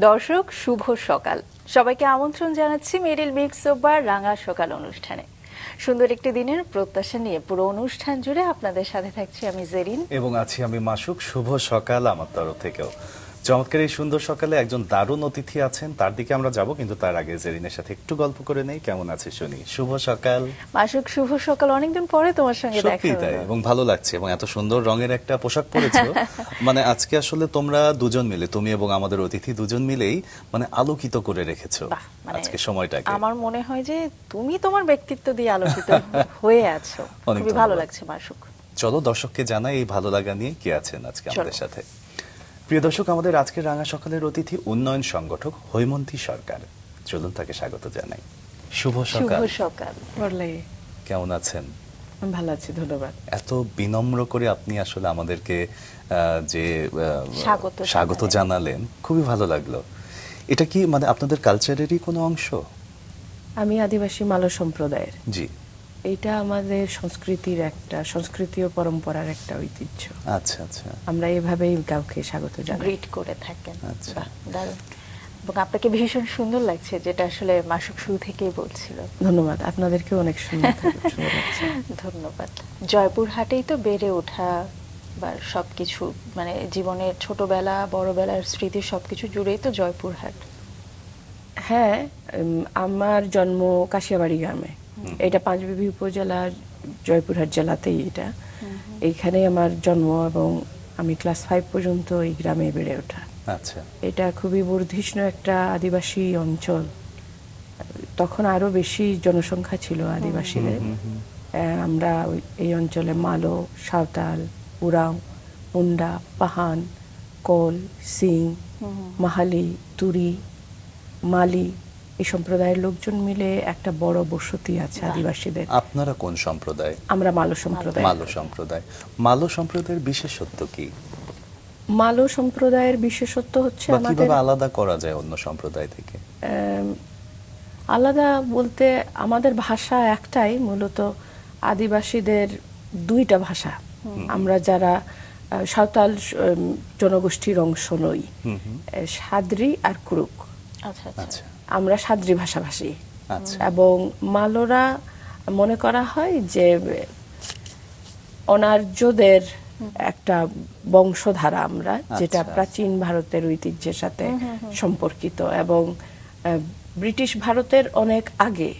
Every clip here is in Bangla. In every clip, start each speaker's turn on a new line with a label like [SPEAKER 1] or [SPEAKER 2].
[SPEAKER 1] দর্শক শুভ সকাল, সবাইকে আমন্ত্রণ জানাচ্ছি মেরিল মিক্স ওভার রাঙা সকাল অনুষ্ঠানে। সুন্দর একটি দিনের প্রত্যাশা নিয়ে পুরো অনুষ্ঠান জুড়ে আপনাদের সাথে থাকছি আমি জেরিন
[SPEAKER 2] এবং আছি আমি মাসুক। শুভ সকাল আমার তরফ থেকেও। চমৎকার এই সুন্দর সকালে একজন দারুণ অতিথি আছেন, তার দিকে আমরা যাব, কিন্তু তার আগে জেরিনের সাথে একটু গল্প করে নেই। কেমন আছে শুনি? শুভ সকাল
[SPEAKER 1] মাসুক। শুভ সকাল, অনেকদিন পরে তোমার সঙ্গে দেখা
[SPEAKER 2] সত্যি তাই,
[SPEAKER 1] হলো।
[SPEAKER 2] এবং ভালো লাগছে, এবং এত সুন্দর রঙের একটা পোশাক পরেছো। মানে আজকে আসলে তোমরা দুজন মিলে, তুমি এবং আমাদের অতিথি দুজন মিলেই মানে আলোকিত করে রেখেছো
[SPEAKER 1] বাহ, মানে
[SPEAKER 2] আজকে সময়টাকে।
[SPEAKER 1] আমার মনে হয় যে তুমি তোমার ব্যক্তিত্ব দিয়ে আলোকিত হয়ে আছো।
[SPEAKER 2] অনেক
[SPEAKER 1] খুবই ভালো
[SPEAKER 2] ধন্যবাদ।
[SPEAKER 1] লাগছে মাসুক।
[SPEAKER 2] চলো দর্শককে জানাই এই ভালো লাগা নিয়ে কে আছেন আজকে
[SPEAKER 1] চলো।
[SPEAKER 2] আমাদের সাথে। প্রিয় দর্শক, আমাদের আজকের রাঙা সকালের অতিথি উন্নয়ন সংগঠক হৈমন্তী সরকার। চলুন তাকে স্বাগত জানাই। শুভ
[SPEAKER 1] শুভ
[SPEAKER 2] সকাল।
[SPEAKER 1] সকাল।
[SPEAKER 2] কেমন আছেন?
[SPEAKER 3] আমি ভালো আছি, ধন্যবাদ।
[SPEAKER 2] এত বিনম্র করে আপনি আসলে আমাদেরকে যে
[SPEAKER 1] স্বাগত
[SPEAKER 2] জানালেন, খুবই ভালো লাগলো। এটা কি মানে আপনাদের কালচারেরই কোনো অংশ?
[SPEAKER 3] আমি আদিবাসী মালয় সম্প্রদায়ের।
[SPEAKER 2] জি।
[SPEAKER 3] এটা আমাদের সংস্কৃতি ও পরম্পরার একটা ঐতিহ্য।
[SPEAKER 2] আচ্ছা আচ্ছা।
[SPEAKER 3] আমরা এভাবেই কাউকে স্বাগত জানাই।
[SPEAKER 1] গ্রিট করে থাকেন।
[SPEAKER 2] আচ্ছা।
[SPEAKER 1] বাহ, দারুণ। এবং আপনাকে ভীষণ সুন্দর লাগছে, যেটা আসলে মাসুক শুরু থেকেই বলছিল।
[SPEAKER 3] ধন্যবাদ, আপনাদেরকেও অনেক সুন্দর লাগছে।
[SPEAKER 1] ধন্যবাদ। জয়পুরহাটেই তো বেড়ে ওঠা বা সবকিছু, মানে জীবনের ছোটবেলা বড়বেলার স্মৃতি সবকিছু জুড়েই তো জয়পুরহাট।
[SPEAKER 3] হ্যাঁ, আমার জন্ম কাশিয়াবাড়ি গ্রামে। এটা পাঁচবিবি উপজেলার জয়পুরহাট জেলাতেই এটা। এইখানে আমার জন্ম, এবং আমি ক্লাস 5 পর্যন্ত এই গ্রামে বেড়ে ওঠা।
[SPEAKER 2] আচ্ছা।
[SPEAKER 3] এটা খুবই বর্ধিষ্ণু একটা আদিবাসী অঞ্চল। তখন আরো বেশি জনসংখ্যা ছিল আদিবাসীদের। আমরা এই অঞ্চলে মালো, সাঁওতাল, উরাও, মুন্ডা, পাহান, কল, সিং, মাহালি, তুরি, মালি, এই সম্প্রদায়ের লোকজন মিলে একটা বড় বসতি আছে আদিবাসীদের।
[SPEAKER 2] আপনারা কোন সম্প্রদায়?
[SPEAKER 3] আমরা মালো সম্প্রদায়।
[SPEAKER 2] মালো সম্প্রদায়। মালো সম্প্রদায়ের বিশেষত্ব কি?
[SPEAKER 3] মালো সম্প্রদায়ের বিশেষত্ব হচ্ছে
[SPEAKER 2] বা
[SPEAKER 3] আমাদের
[SPEAKER 2] কিভাবে আলাদা করা যায় অন্য সম্প্রদায় থেকে?
[SPEAKER 3] আলাদা বলতে আমাদের ভাষা একটাই, মূলত আদিবাসীদের দুইটা ভাষা। আমরা যারা সাঁওতাল জনগোষ্ঠীর অংশ নই, সাদ্রি আর কুরুক,
[SPEAKER 1] আচ্ছা
[SPEAKER 2] আচ্ছা
[SPEAKER 3] আমরা সাদ্রি ভাষাভাষী।
[SPEAKER 2] আচ্ছা।
[SPEAKER 3] এবং মালোরা মনে করা হয় যে অনার্যদের একটা বংশধারা আমরা, যেটা
[SPEAKER 2] আচ্ছা।
[SPEAKER 3] প্রাচীন ভারতের ঐতিহ্যের সাথে সম্পর্কিত। এবং ব্রিটিশ ভারতের অনেক আগে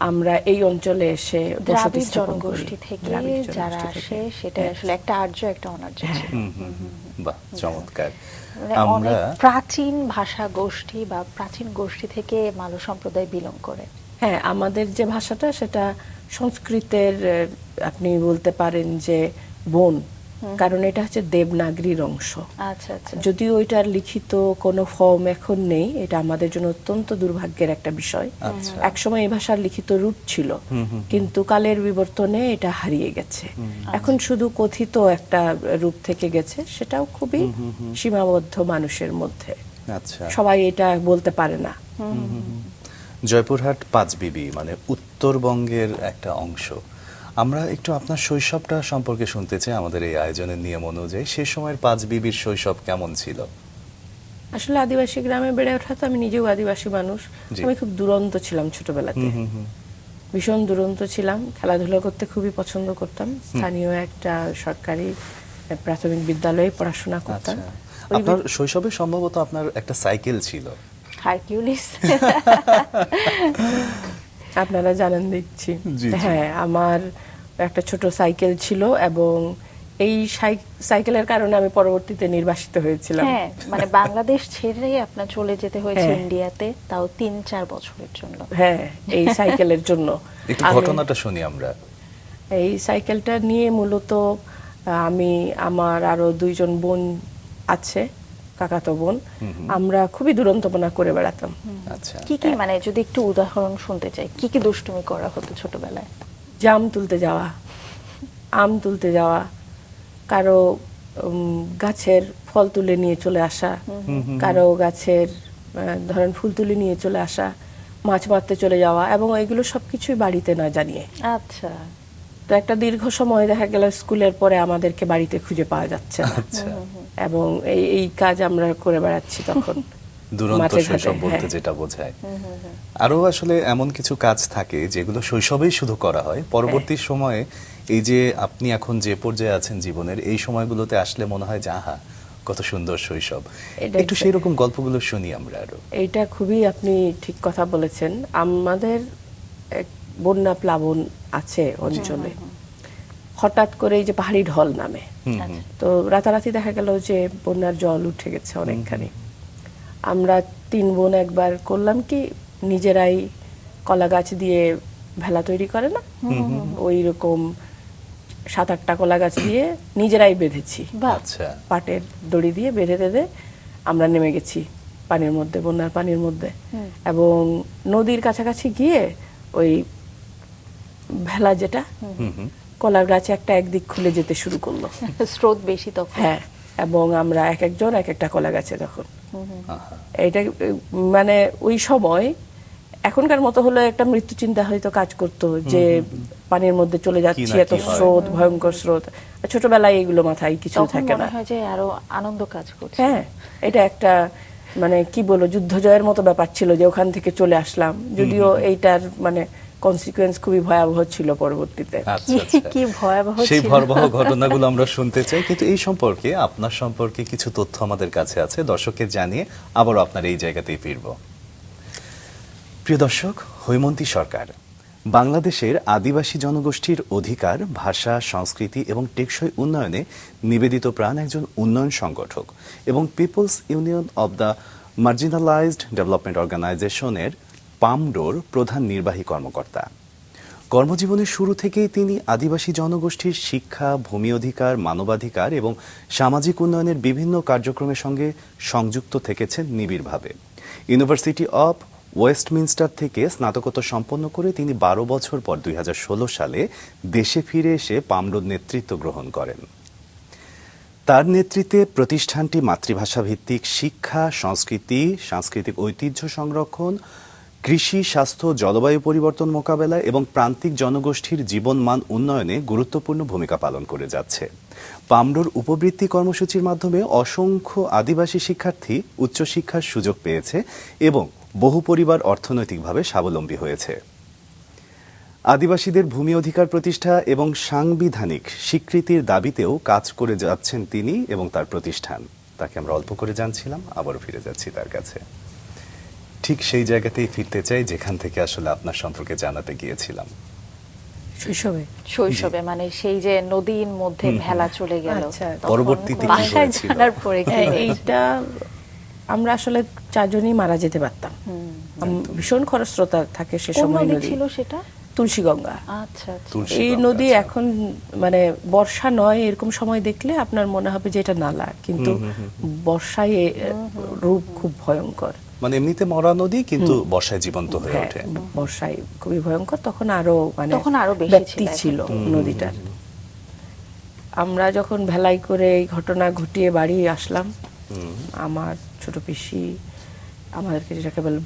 [SPEAKER 3] আমরা এই অঞ্চলে এসে বসতি
[SPEAKER 1] দ্রাবিড়
[SPEAKER 3] স্থাপন করি।
[SPEAKER 1] জনগোষ্ঠী থেকে
[SPEAKER 3] দ্রাবিড় জনগোষ্ঠী
[SPEAKER 1] যারা
[SPEAKER 3] থেকে।
[SPEAKER 1] আসে, সেটা আসলে একটা আর্য একটা অনার্য ছিল।
[SPEAKER 2] বাহ, চমৎকার।
[SPEAKER 1] মানে
[SPEAKER 2] আমরা
[SPEAKER 1] অনেক প্রাচীন ভাষা গোষ্ঠী বা প্রাচীন গোষ্ঠী থেকে মালয় সম্প্রদায় বিলং করে।
[SPEAKER 3] হ্যাঁ, আমাদের যে ভাষাটা সেটা সংস্কৃতের, আপনি বলতে পারেন যে বোন, কারণ এটা হচ্ছে দেবনাগরীর অংশ।
[SPEAKER 1] আচ্ছা আচ্ছা।
[SPEAKER 3] যদিও ওইটার লিখিত কোনো ফর্ম এখন নেই, এটা আমাদের জন্য অত্যন্ত দুর্ভাগ্যের একটা বিষয়।
[SPEAKER 2] আচ্ছা।
[SPEAKER 3] একসময় এই ভাষার লিখিত রূপ ছিল, কিন্তু কালের বিবর্তনে এটা হারিয়ে গেছে। এখন শুধু কথিত একটা রূপ থেকে গেছে, সেটাও খুবই সীমাবদ্ধ মানুষের মধ্যে।
[SPEAKER 2] আচ্ছা।
[SPEAKER 3] সবাই এটা বলতে পারে না।
[SPEAKER 2] জয়পুরহাট পাঁচবিবি মানে উত্তরবঙ্গের একটা অংশ। আমরা একটু আপনার শৈশবটা সম্পর্কে শুনতে চাই আমাদের এই আয়োজনের নিয়ম অনুযায়ী। সে সময়ের পাঁচবিবির শৈশব কেমন ছিল?
[SPEAKER 3] আসলে আদিবাসী গ্রামে বেড়ে ওঠা, তো আমি নিজেও আদিবাসী মানুষ।
[SPEAKER 2] জি।
[SPEAKER 3] আমি খুব দুরন্ত ছিলাম ছোটবেলাতে, ভীষণ দুরন্ত ছিলাম। খেলাধুলা করতে খুবই পছন্দ করতাম। স্থানীয় একটা সরকারি প্রাথমিক বিদ্যালয়ে পড়াশোনা করতাম।
[SPEAKER 2] আচ্ছা। আপনার শৈশবে সম্ভবত আপনার একটা সাইকেল ছিল।
[SPEAKER 1] হারকিউলিস।
[SPEAKER 3] আপনারা জানেন দেখছি।
[SPEAKER 2] জি, জি।
[SPEAKER 3] হ্যাঁ, আমার একটা ছোট সাইকেল ছিল, এবং এই সাইকেলের কারণে আমি পরবর্তীতে নির্বাসিত হয়েছিলাম।
[SPEAKER 1] হ্যাঁ, মানে বাংলাদেশ ছেড়ে আপনার চলে যেতে হয়েছে
[SPEAKER 3] হ্যাঁ।
[SPEAKER 1] ইন্ডিয়াতে, তাও 3-4 বছরের জন্য।
[SPEAKER 3] হ্যাঁ, এই সাইকেলের জন্য।
[SPEAKER 2] একটু
[SPEAKER 3] আমি
[SPEAKER 2] ঘটনাটা শুনি আমরা।
[SPEAKER 3] এই সাইকেলটা নিয়ে মূলত আমি, আমার আরো 2জন বোন আছে, কাকাতো বোন, আমরা খুবই দুরন্তপনা করে বেড়াতাম।
[SPEAKER 2] আচ্ছা।
[SPEAKER 1] কি কি, মানে যদি একটু উদাহরণ শুনতে চাই, কি কি দুষ্টুমি করা হতো ছোটবেলায়?
[SPEAKER 3] জাম তুলতে যাওয়া, আম তুলতে যাওয়া, কারো গাছের ফল তুলে নিয়ে চলে আসা, কারো গাছের ধরেন ফুল তুলে নিয়ে চলে আসা, মাছ মারতে চলে যাওয়া, এবং এগুলো সবকিছুই বাড়িতে না জানিয়ে।
[SPEAKER 1] আচ্ছা।
[SPEAKER 3] তো একটা দীর্ঘ সময় দেখা গেল স্কুলের পরে আমাদেরকে বাড়িতে খুঁজে পাওয়া যাচ্ছে না,
[SPEAKER 2] আচ্ছা।
[SPEAKER 3] এবং এই কাজ আমরা করে বেড়াচ্ছি তখন।
[SPEAKER 2] দুরন্ত
[SPEAKER 3] মাঠে ঘাটে,
[SPEAKER 2] শৈশব বলতে
[SPEAKER 3] হ্যাঁ।
[SPEAKER 2] যেটা বোঝায়। আরো আসলে এমন কিছু কাজ থাকে যেগুলো শৈশবেই শুধু করা হয়, পরবর্তী সময়ে এই যে আপনি এখন যে পর্যায়ে আছেন জীবনের, এই সময়গুলোতে আসলে মনে হয় যে আহা কত সুন্দর শৈশব।
[SPEAKER 3] এটা
[SPEAKER 2] একটু সেই রকম গল্পগুলো শুনি আমরা আরো।
[SPEAKER 3] এইটা খুবই আপনি ঠিক কথা বলেছেন। আমাদের এক বন্যা প্লাবন আছে অঞ্চলে, হঠাৎ করে এই যে পাহাড়ি ঢল নামে, তো রাতারাতি দেখা গেল যে বন্যার জল উঠে গেছে অনেকখানি। আমরা 3 বোন একবার করলাম কি, নিজেরাই কলা গাছ দিয়ে ভেলা তৈরি করে না, ওই রকম 7-8টা কলা গাছ দিয়ে নিজেরাই বেঁধেছি,
[SPEAKER 1] বাহ।
[SPEAKER 2] আচ্ছা,
[SPEAKER 3] পাটের দড়ি দিয়ে বেঁধে টেঁধে আমরা নেমে গেছি পানির মধ্যে, বন্যার পানির মধ্যে। এবং নদীর কাছাকাছি গিয়ে ওই ভেলা যেটা, কলার গাছে একটা একদিক খুলে যেতে শুরু করলো।
[SPEAKER 1] স্রোত বেশি তখন।
[SPEAKER 3] হ্যাঁ, এবং আমরা এক একজন এক একটা কলা গাছে তখন।
[SPEAKER 2] আহা,
[SPEAKER 3] এটা মানে ওই সময় এখনকার মতো হলে একটা মৃত্যু চিন্তা হয়তো কাজ করতো, যে পানির মধ্যে চলে যাচ্ছি,
[SPEAKER 2] না
[SPEAKER 3] এত
[SPEAKER 2] কি হয়।
[SPEAKER 3] স্রোত, ভয়ঙ্কর স্রোত। ছোটবেলায় এগুলো মাথায় কিছু
[SPEAKER 1] তখন
[SPEAKER 3] থাকে
[SPEAKER 1] মনে
[SPEAKER 3] না।
[SPEAKER 1] হয় যে আরো আনন্দ কাজ করছে।
[SPEAKER 3] হ্যাঁ, এটা একটা মানে কি বলবো, যুদ্ধ জয়ের মতো ব্যাপার ছিল যে ওখান থেকে চলে আসলাম। যদিও এইটার মানে কনসিকুয়েন্স খুবই ভয়াবহ ছিল পরবর্তীতে।
[SPEAKER 2] আচ্ছা, আচ্ছা।
[SPEAKER 1] কি ভয়াবহ
[SPEAKER 2] সেই
[SPEAKER 1] ছিল।
[SPEAKER 2] ভয়াবহ ঘটনাগুলো আমরা শুনতে চাই, কিন্তু এই সম্পর্কে আপনার সম্পর্কে কিছু তথ্য আমাদের কাছে আছে, দর্শককে জানিয়ে আবারও আপনার এই জায়গাতেই ফিরব। প্রিয় দর্শক, হৈমন্তী সরকার বাংলাদেশের আদিবাসী জনগোষ্ঠীর অধিকার, ভাষা, সংস্কৃতি এবং টেকসই উন্নয়নে নিবেদিত প্রাণ একজন উন্নয়ন সংগঠক এবং peoples union of the marginalised development অর্গানাইজেশনের পামডোর প্রধান নির্বাহী কর্মকর্তা। কর্মজীবনের শুরু থেকেই তিনি আদিবাসী জনগোষ্ঠীর শিক্ষা, ভূমি অধিকার, মানবাধিকার এবং সামাজিক উন্নয়নের বিভিন্ন কার্যক্রমের সঙ্গে সংযুক্ত থেকেছেন নিবিড়ভাবে। ইউনিভার্সিটি অব ওয়েস্টমিনস্টার থেকে স্নাতকোত্তর সম্পন্ন করে তিনি 12 বছর পর 2016 সালে দেশে ফিরে এসে পামডোর নেতৃত্ব গ্রহণ করেন। তার নেতৃত্বে প্রতিষ্ঠানটি মাতৃভাষা ভিত্তিক শিক্ষা, সংস্কৃতি, সাংস্কৃতিক ঐতিহ্য সংরক্ষণ, কৃষি, স্বাস্থ্য, জলবায়ু পরিবর্তন মোকাবেলায় এবং প্রান্তিক জনগোষ্ঠীর জীবনমান উন্নয়নে গুরুত্বপূর্ণ ভূমিকা পালন করে যাচ্ছে। পামডোর উপবৃত্তি কর্মসূচির মাধ্যমে অসংখ্য আদিবাসী শিক্ষার্থী উচ্চশিক্ষার সুযোগ পেয়েছে এবং বহু পরিবার অর্থনৈতিকভাবে স্বাবলম্বী হয়েছে। আদিবাসীদের ভূমি অধিকার প্রতিষ্ঠা এবং সাংবিধানিক স্বীকৃতির দাবিতেও কাজ করে যাচ্ছেন তিনি এবং তার প্রতিষ্ঠান। তাকে আমরা অল্প করে জানছিলাম, আবারও ফিরে যাচ্ছি তার কাছে। ঠিক সেই জায়গাতেই ফিরতে চাই যেখান থেকে আসলে আপনার সম্পর্কে জানাতে গিয়েছিলাম।
[SPEAKER 3] শৈশবে
[SPEAKER 1] শৈশবে মানে সেই যে নদীর মধ্যে ভেলা চলে গেল,
[SPEAKER 3] আচ্ছা,
[SPEAKER 1] তখন
[SPEAKER 2] পরবর্তীতে কি
[SPEAKER 1] বাসায়
[SPEAKER 2] হয়েছিল?
[SPEAKER 1] জানার পরে কি
[SPEAKER 3] হ্যাঁ,
[SPEAKER 1] হয়েছে?
[SPEAKER 3] এইটা আমরা আসলে 4 জনই মারা যেতে পারতাম। ভীষণ খরস্রোতা থাকে সে
[SPEAKER 1] কোন
[SPEAKER 3] সময়
[SPEAKER 1] নদী
[SPEAKER 3] নদী,
[SPEAKER 1] ছিল সেটা?
[SPEAKER 3] তুলসীগঙ্গা।
[SPEAKER 1] আচ্ছা আচ্ছা।
[SPEAKER 2] তুলসী
[SPEAKER 3] এই
[SPEAKER 2] গঙ্গা,
[SPEAKER 3] নদী
[SPEAKER 2] আচ্ছা।
[SPEAKER 3] এখন মানে বর্ষা নয় এরকম সময় দেখলে আপনার মনে হবে যে এটা নালা, কিন্তু বর্ষায় রূপ খুব ভয়ঙ্কর।
[SPEAKER 2] মানে এমনিতে মরা নদী, কিন্তু বর্ষায় জীবন্ত হয়ে
[SPEAKER 3] হ্যাঁ,
[SPEAKER 2] ওঠে।
[SPEAKER 3] বর্ষায় খুবই ভয়ঙ্কর। তখন আরো মানে
[SPEAKER 1] তখন আরো বেশি
[SPEAKER 3] ব্যাপ্তি
[SPEAKER 1] ছিল এখন।
[SPEAKER 3] ছিল নদীটার। আমরা যখন ভেলাই করে এই ঘটনা ঘটিয়ে বাড়ি আসলাম, আমার ছোট পিসি আমাদেরকে যেটাকে বলে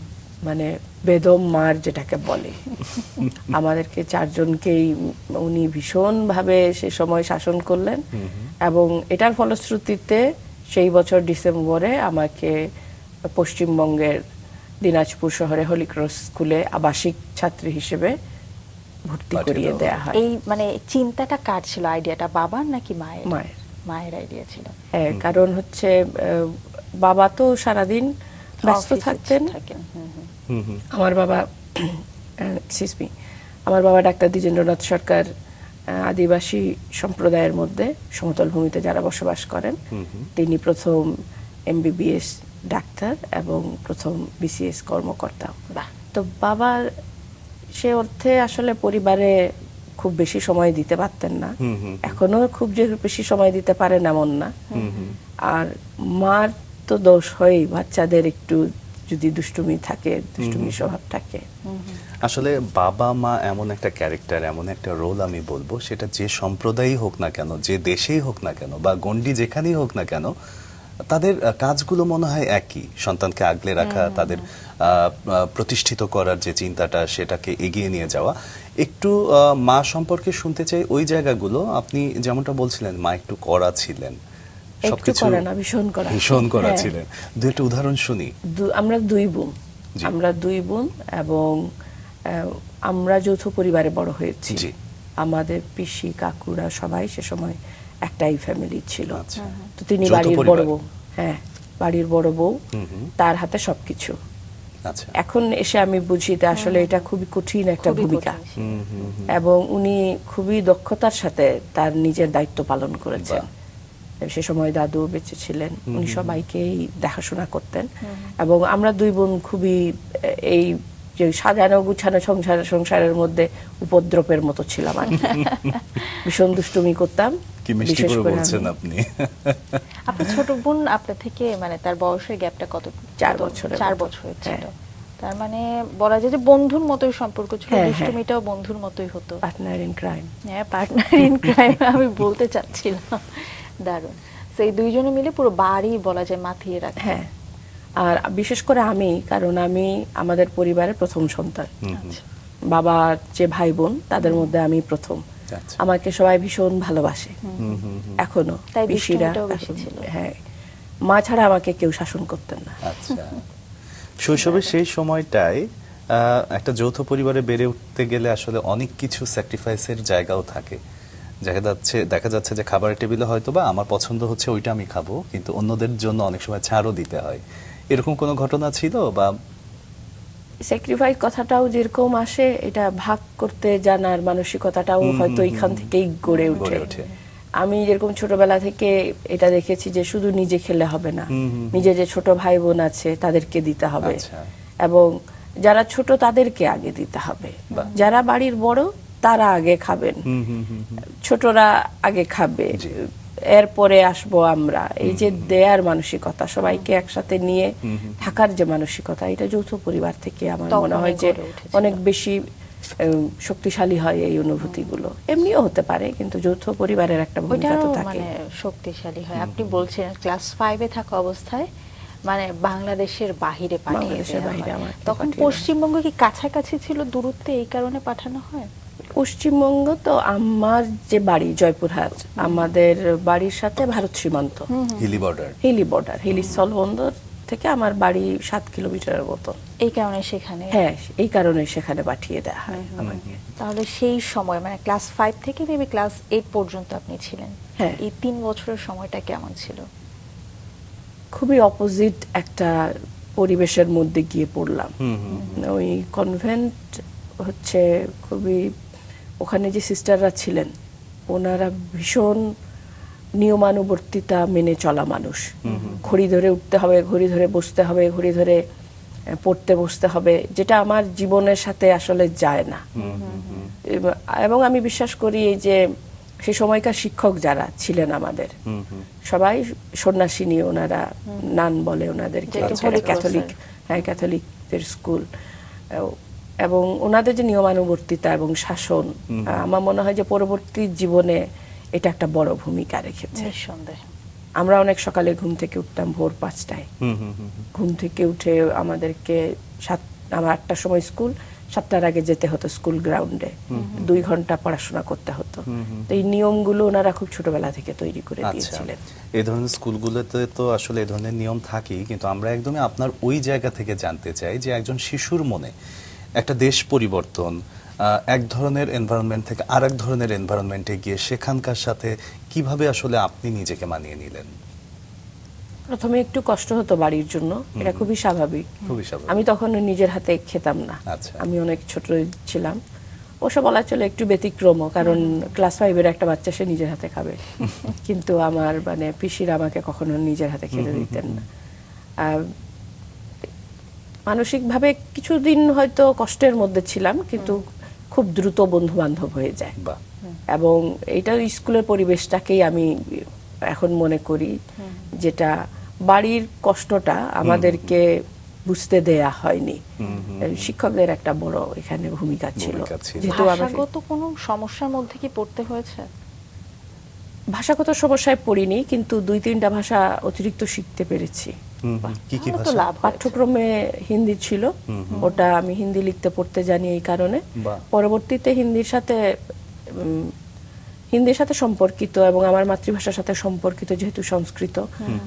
[SPEAKER 3] মানে বেদম মার যেটাকে বলে, আমাদেরকে 4 জনকেই উনি ভীষণভাবে সে সময় শাসন করলেন। এবং এটার ফলশ্রুতিতে সেই বছর ডিসেম্বরে আমাকে পশ্চিমবঙ্গের দিনাজপুর শহরে হলি ক্রস স্কুলে আবাসিক ছাত্রী হিসেবে ভর্তি
[SPEAKER 2] পাঠিয়ে
[SPEAKER 3] করিয়ে
[SPEAKER 2] দেওয়া
[SPEAKER 3] দেয়া হয়।
[SPEAKER 1] এই মানে চিন্তাটা কার ছিল, আইডিয়াটা বাবার নাকি মায়ের?
[SPEAKER 3] মায়ের।
[SPEAKER 1] মায়ের আইডিয়া ছিল।
[SPEAKER 3] হ্যাঁ, কারণ হচ্ছে বাবা তো সারাদিন ব্যস্ত
[SPEAKER 1] অফিসে
[SPEAKER 3] থাকতেন।
[SPEAKER 1] থাকেন।
[SPEAKER 3] আমার বাবা এক্সকিউজ মি, আমার বাবা ডাক্তার দ্বিজেন্দ্রনাথ সরকার আদিবাসী সম্প্রদায়ের মধ্যে সমতল ভূমিতে যারা বসবাস করেন, তিনি প্রথম এমবিবিএস ডাক্তার এবং প্রথম বিসিএস কর্মকর্তা।
[SPEAKER 1] বাহ।
[SPEAKER 3] তো বাবা সে অর্থে আসলে পরিবারে খুব বেশি সময় দিতে পারতেন না, এখনো খুব যে বেশি সময় দিতে পারেন এমন না। আর মার তো দোষ হয়, বাচ্চাদের একটু যদি দুষ্টুমি থাকে, দুষ্টুমি স্বভাব থাকে।
[SPEAKER 2] আসলে বাবা মা এমন একটা ক্যারেক্টার, এমন একটা রোল, আমি বলবো সেটা যে সম্প্রদায়ই হোক না কেন, যে দেশেই হোক না কেন, বা গণ্ডি যেখানেই হোক না কেন, তাদের কাজগুলো মনে হয় একই। সন্তানকে আগলে রাখা, তাদের প্রতিষ্ঠিত করার যে চিন্তাটা, সেটাকে এগিয়ে নিয়ে যাওয়া। একটু মা সম্পর্কে শুনতে চাই, ওই জায়গাগুলো। আপনি যেমনটা বলছিলেন মা একটু কড়া ছিলেন,
[SPEAKER 3] একটু
[SPEAKER 2] সবকিছু
[SPEAKER 3] করা না, ভীষণ করা।
[SPEAKER 2] ভীষণ করা
[SPEAKER 3] হ্যাঁ।
[SPEAKER 2] ছিলেন। দু একটা উদাহরণ শুনি।
[SPEAKER 3] আমরা দুই বোন,
[SPEAKER 2] জি।
[SPEAKER 3] আমরা দুই বোন, এবং আমরা যৌথ পরিবারে বড় হয়েছি।
[SPEAKER 2] জি।
[SPEAKER 3] আমাদের পিসি কাকুরা সবাই সে সময় একটাই ফ্যামিলি ছিল।
[SPEAKER 2] আচ্ছা।
[SPEAKER 3] তো তিনি
[SPEAKER 2] যৌথ
[SPEAKER 3] বাড়ির
[SPEAKER 2] পরিবার।
[SPEAKER 3] বড় বউ, হ্যাঁ বাড়ির বড় বউ, তার হাতে সবকিছু।
[SPEAKER 2] আচ্ছা।
[SPEAKER 3] এখন এসে আমি বুঝি যে আসলে এটা খুবই কঠিন একটা
[SPEAKER 1] খুবই
[SPEAKER 3] ভূমিকা,
[SPEAKER 1] কঠিন।
[SPEAKER 3] এবং উনি খুবই দক্ষতার সাথে তার নিজের দায়িত্ব পালন করেছেন। সে সময় দাদু বেঁচে ছিলেন, উনি সবাইকেই দেখাশোনা করতেন, এবং আমরা দুই বোন খুবই এই যে সাজানো গুছানো সংসারের মধ্যে উপদ্রবের মতো ছিলাম আর কি। ভীষণ দুষ্টুমি করতাম।
[SPEAKER 2] কি মিষ্টি
[SPEAKER 3] বিশেষ
[SPEAKER 2] করে
[SPEAKER 3] করে
[SPEAKER 2] বলছেন
[SPEAKER 3] আমি
[SPEAKER 2] আপনি।
[SPEAKER 1] আপনার ছোট বোন আপনার থেকে মানে তার বয়সের গ্যাপটা কত?
[SPEAKER 3] 4 বছরের
[SPEAKER 1] 4
[SPEAKER 3] মতো।
[SPEAKER 1] বছরের ছিল।
[SPEAKER 3] হ্যাঁ।
[SPEAKER 1] তার মানে বলা যায় যে বন্ধুর মতোই সম্পর্ক ছিল,
[SPEAKER 3] হ্যাঁ, হ্যাঁ।
[SPEAKER 1] দুষ্টুমিটাও বন্ধুর মতোই হতো।
[SPEAKER 3] Partner in crime.
[SPEAKER 1] হ্যাঁ, পার্টনার ইন ক্রাইম আমি বলতে চাচ্ছিলাম। দারুণ। সেই দুইজনে মিলে পুরো বাড়ি বলা যায় মাতিয়ে রাখে।
[SPEAKER 3] হ্যাঁ, আর বিশেষ করে আমি, কারণ আমি আমাদের পরিবারের প্রথম সন্তান।
[SPEAKER 1] আচ্ছা।
[SPEAKER 3] বাবার যে ভাই বোন তাদের মধ্যে আমি প্রথম।
[SPEAKER 2] আচ্ছা।
[SPEAKER 3] আমাকে সবাই ভীষণ ভালোবাসে এখনো,
[SPEAKER 1] তাই
[SPEAKER 3] পিসিরা।
[SPEAKER 1] দুষ্টুমিটাও বেশি ছিল।
[SPEAKER 3] হ্যাঁ, মা ছাড়া আমাকে কেউ শাসন করতেন না।
[SPEAKER 2] আচ্ছা। শৈশবের সেই সময়টায় একটা যৌথ পরিবারে বেড়ে উঠতে গেলে আসলে অনেক কিছু স্যাক্রিফাইসের জায়গাও থাকে। দেখা যাচ্ছে যে খাবারের টেবিলে হয়তো বা আমার পছন্দ হচ্ছে ওইটা আমি খাবো, কিন্তু অন্যদের জন্য অনেক সময় ছাড়ও দিতে হয়। এরকম কোনো ঘটনা ছিল? বা
[SPEAKER 3] স্যাক্রিফাইস কথাটাও যেরকম আসে, এটা ভাগ করতে জানার মানসিকতাটাও হয়তো এখান থেকেই গড়ে
[SPEAKER 2] গড়ে
[SPEAKER 3] ওঠে।
[SPEAKER 2] ওঠে।
[SPEAKER 3] আমি যেরকম ছোটবেলা থেকে এটা দেখেছি যে শুধু নিজে খেলে হবে না, নিজে যে ছোট ভাই বোন আছে তাদেরকে দিতে হবে,
[SPEAKER 2] আচ্ছা।
[SPEAKER 3] এবং যারা ছোট তাদেরকে আগে দিতে হবে। যারা বাড়ির বড় তারা আগে খাবেন, ছোটরা আগে খাবে,
[SPEAKER 2] জি।
[SPEAKER 3] এরপরে আসবো আমরা। এই যে দেয়ার মানসিকতা, সবাইকে একসাথে নিয়ে থাকার যে মানসিকতা, এটা যৌথ পরিবার থেকে আমার
[SPEAKER 1] তখনই
[SPEAKER 3] মনে হয় যে
[SPEAKER 1] গড়ে উঠেছিল।
[SPEAKER 3] অনেক বেশি শক্তিশালী হয় এই অনুভূতিগুলো। এমনিও হতে পারে, কিন্তু যৌথ পরিবারের একটা ভূমিকা
[SPEAKER 1] ওইটাও
[SPEAKER 3] তো থাকে।
[SPEAKER 1] মানে শক্তিশালী হয়। আপনি বলছিলেন ক্লাস 5-এ থাকা অবস্থায় মানে বাংলাদেশের বাহিরে পাঠিয়ে
[SPEAKER 3] বাংলাদেশের
[SPEAKER 1] দেওয়া
[SPEAKER 3] বাইরে
[SPEAKER 1] হয়।
[SPEAKER 3] আমাকে
[SPEAKER 1] তখন
[SPEAKER 3] পাঠিয়ে দেওয়া হয়।
[SPEAKER 1] পশ্চিমবঙ্গ কি কাছাকাছি ছিল, দূরত্বে এই কারণে পাঠানো হয়?
[SPEAKER 3] পশ্চিমবঙ্গ তো আমার যে বাড়ি জয়পুরহাট, আমাদের বাড়ির সাথে ভারত সীমান্ত,
[SPEAKER 2] হিলি বর্ডার।
[SPEAKER 3] হিলি বর্ডার, হিলি স্থলবন্দর থেকে আমার বাড়ি 7 কিলোমিটারের মতো।
[SPEAKER 1] এই কারণে সেখানে।
[SPEAKER 3] হ্যাঁ, এই কারণে সেখানে পাঠিয়ে দেওয়া হয় আমাকে।
[SPEAKER 1] তাহলে সেই সময় মানে ক্লাস 5 থেকে মেবি ক্লাস 8 পর্যন্ত আপনি ছিলেন।
[SPEAKER 3] হ্যাঁ।
[SPEAKER 1] এই 3 বছরের সময়টা কেমন ছিল?
[SPEAKER 3] খুবই অপোজিট একটা পরিবেশের মধ্যে গিয়ে পড়লাম। ওই কনভেন্ট হচ্ছে খুবই, ওখানে যে সিস্টাররা ছিলেন ওনারা ভীষণ নিয়মানুবর্তিতা মেনে চলা মানুষ। ঘড়ি ধরে উঠতে হবে, ঘড়ি ধরে বসতে হবে, ঘড়ি ধরে পড়তে বসতে হবে, যেটা আমার জীবনের সাথে আসলে যায় না। এবং আমি বিশ্বাস করি এই যে সে সময়কার শিক্ষক যারা ছিলেন আমাদের সবাই সন্ন্যাসিনী, ওনারা নান বলে ওনাদেরকে,
[SPEAKER 1] যেটা
[SPEAKER 3] এছাড়া
[SPEAKER 1] Holy Cross
[SPEAKER 3] ক্যাথলিক, হ্যাঁ ক্যাথলিকদের স্কুল, এবং ওনাদের যে নিয়মানুবর্তিতা এবং শাসন, আমার মনে হয় যে পরবর্তী জীবনে এটা একটা বড় ভূমিকা রেখেছে।
[SPEAKER 1] নিঃসন্দেহে।
[SPEAKER 3] আমরা অনেক সকালে ঘুম থেকে উঠতাম, ভোর 5টায়। ঘুম থেকে উঠে আমাদেরকে আমার 8টার সময় স্কুল, 7টার আগে যেতে হতো স্কুল গ্রাউন্ডে, 2 ঘন্টা পড়াশোনা করতে হতো। তো এই নিয়মগুলো ওনারা খুব ছোটবেলা থেকে তৈরি করে
[SPEAKER 2] আচ্ছা।
[SPEAKER 3] দিয়েছিলেন।
[SPEAKER 2] এই ধরনের স্কুলগুলোতে তো আসলে এই ধরনের নিয়ম থাকেই, কিন্তু আমরা একদমই আপনার ওই জায়গা থেকে জানতে চাই যে একজন শিশুর মনে একটা দেশ পরিবর্তন, এক ধরনের এনভায়রনমেন্ট থেকে আরেক ধরনের এনভায়রনমেন্টে গিয়ে সেখানকার সাথে কিভাবে আসলে আপনি নিজেকে মানিয়ে নিলেন?
[SPEAKER 3] প্রথমে একটু কষ্ট হতো বাড়ির জন্য, এটা খুবই স্বাভাবিক।
[SPEAKER 2] খুবই স্বাভাবিক।
[SPEAKER 3] আমি তখন নিজের হাতে খেতাম না,
[SPEAKER 2] আচ্ছা।
[SPEAKER 3] আমি অনেক ছোট ছিলাম। ওসব বলা চলে একটু ব্যতিক্রমও, কারণ ক্লাস 5-এর একটা বাচ্চা সে নিজের হাতে খাবে, কিন্তু আমার মানে পিসিরা আমাকে কখনো নিজের হাতে খেতে দিতেন না। মানসিকভাবে কিছুদিন হয়তো কষ্টের মধ্যে ছিলাম, কিন্তু খুব দ্রুত বন্ধু বান্ধব হয়ে যায়।
[SPEAKER 2] বাহ।
[SPEAKER 3] এবং এইটা স্কুলের পরিবেশটাকেই আমি এখন মনে করি, যেটা বাড়ির কষ্টটা আমাদেরকে বুঝতে দেয়া হয়নি। শিক্ষকদের একটা বড় এখানে ভূমিকা ছিল। যেহেতু আমাকে
[SPEAKER 1] ভাষাগত কোনো সমস্যার মধ্যে কি পড়তে হয়েছে?
[SPEAKER 3] ভাষাগত সমস্যায় পড়িনি, কিন্তু 2-3টা ভাষা অতিরিক্ত শিখতে পেরেছি।
[SPEAKER 2] কি কি
[SPEAKER 1] তাহলে তো
[SPEAKER 2] ভাষা?
[SPEAKER 1] লাভ হয়েছে।
[SPEAKER 3] পাঠ্যক্রমে হিন্দি ছিল, ওটা আমি হিন্দি লিখতে পড়তে জানি এই কারণে।
[SPEAKER 2] বাহ।
[SPEAKER 3] পরবর্তীতে হিন্দির সাথে হিন্দির সাথে সম্পর্কিত এবং আমার মাতৃভাষার সাথে সম্পর্কিত, যেহেতু সংস্কৃত,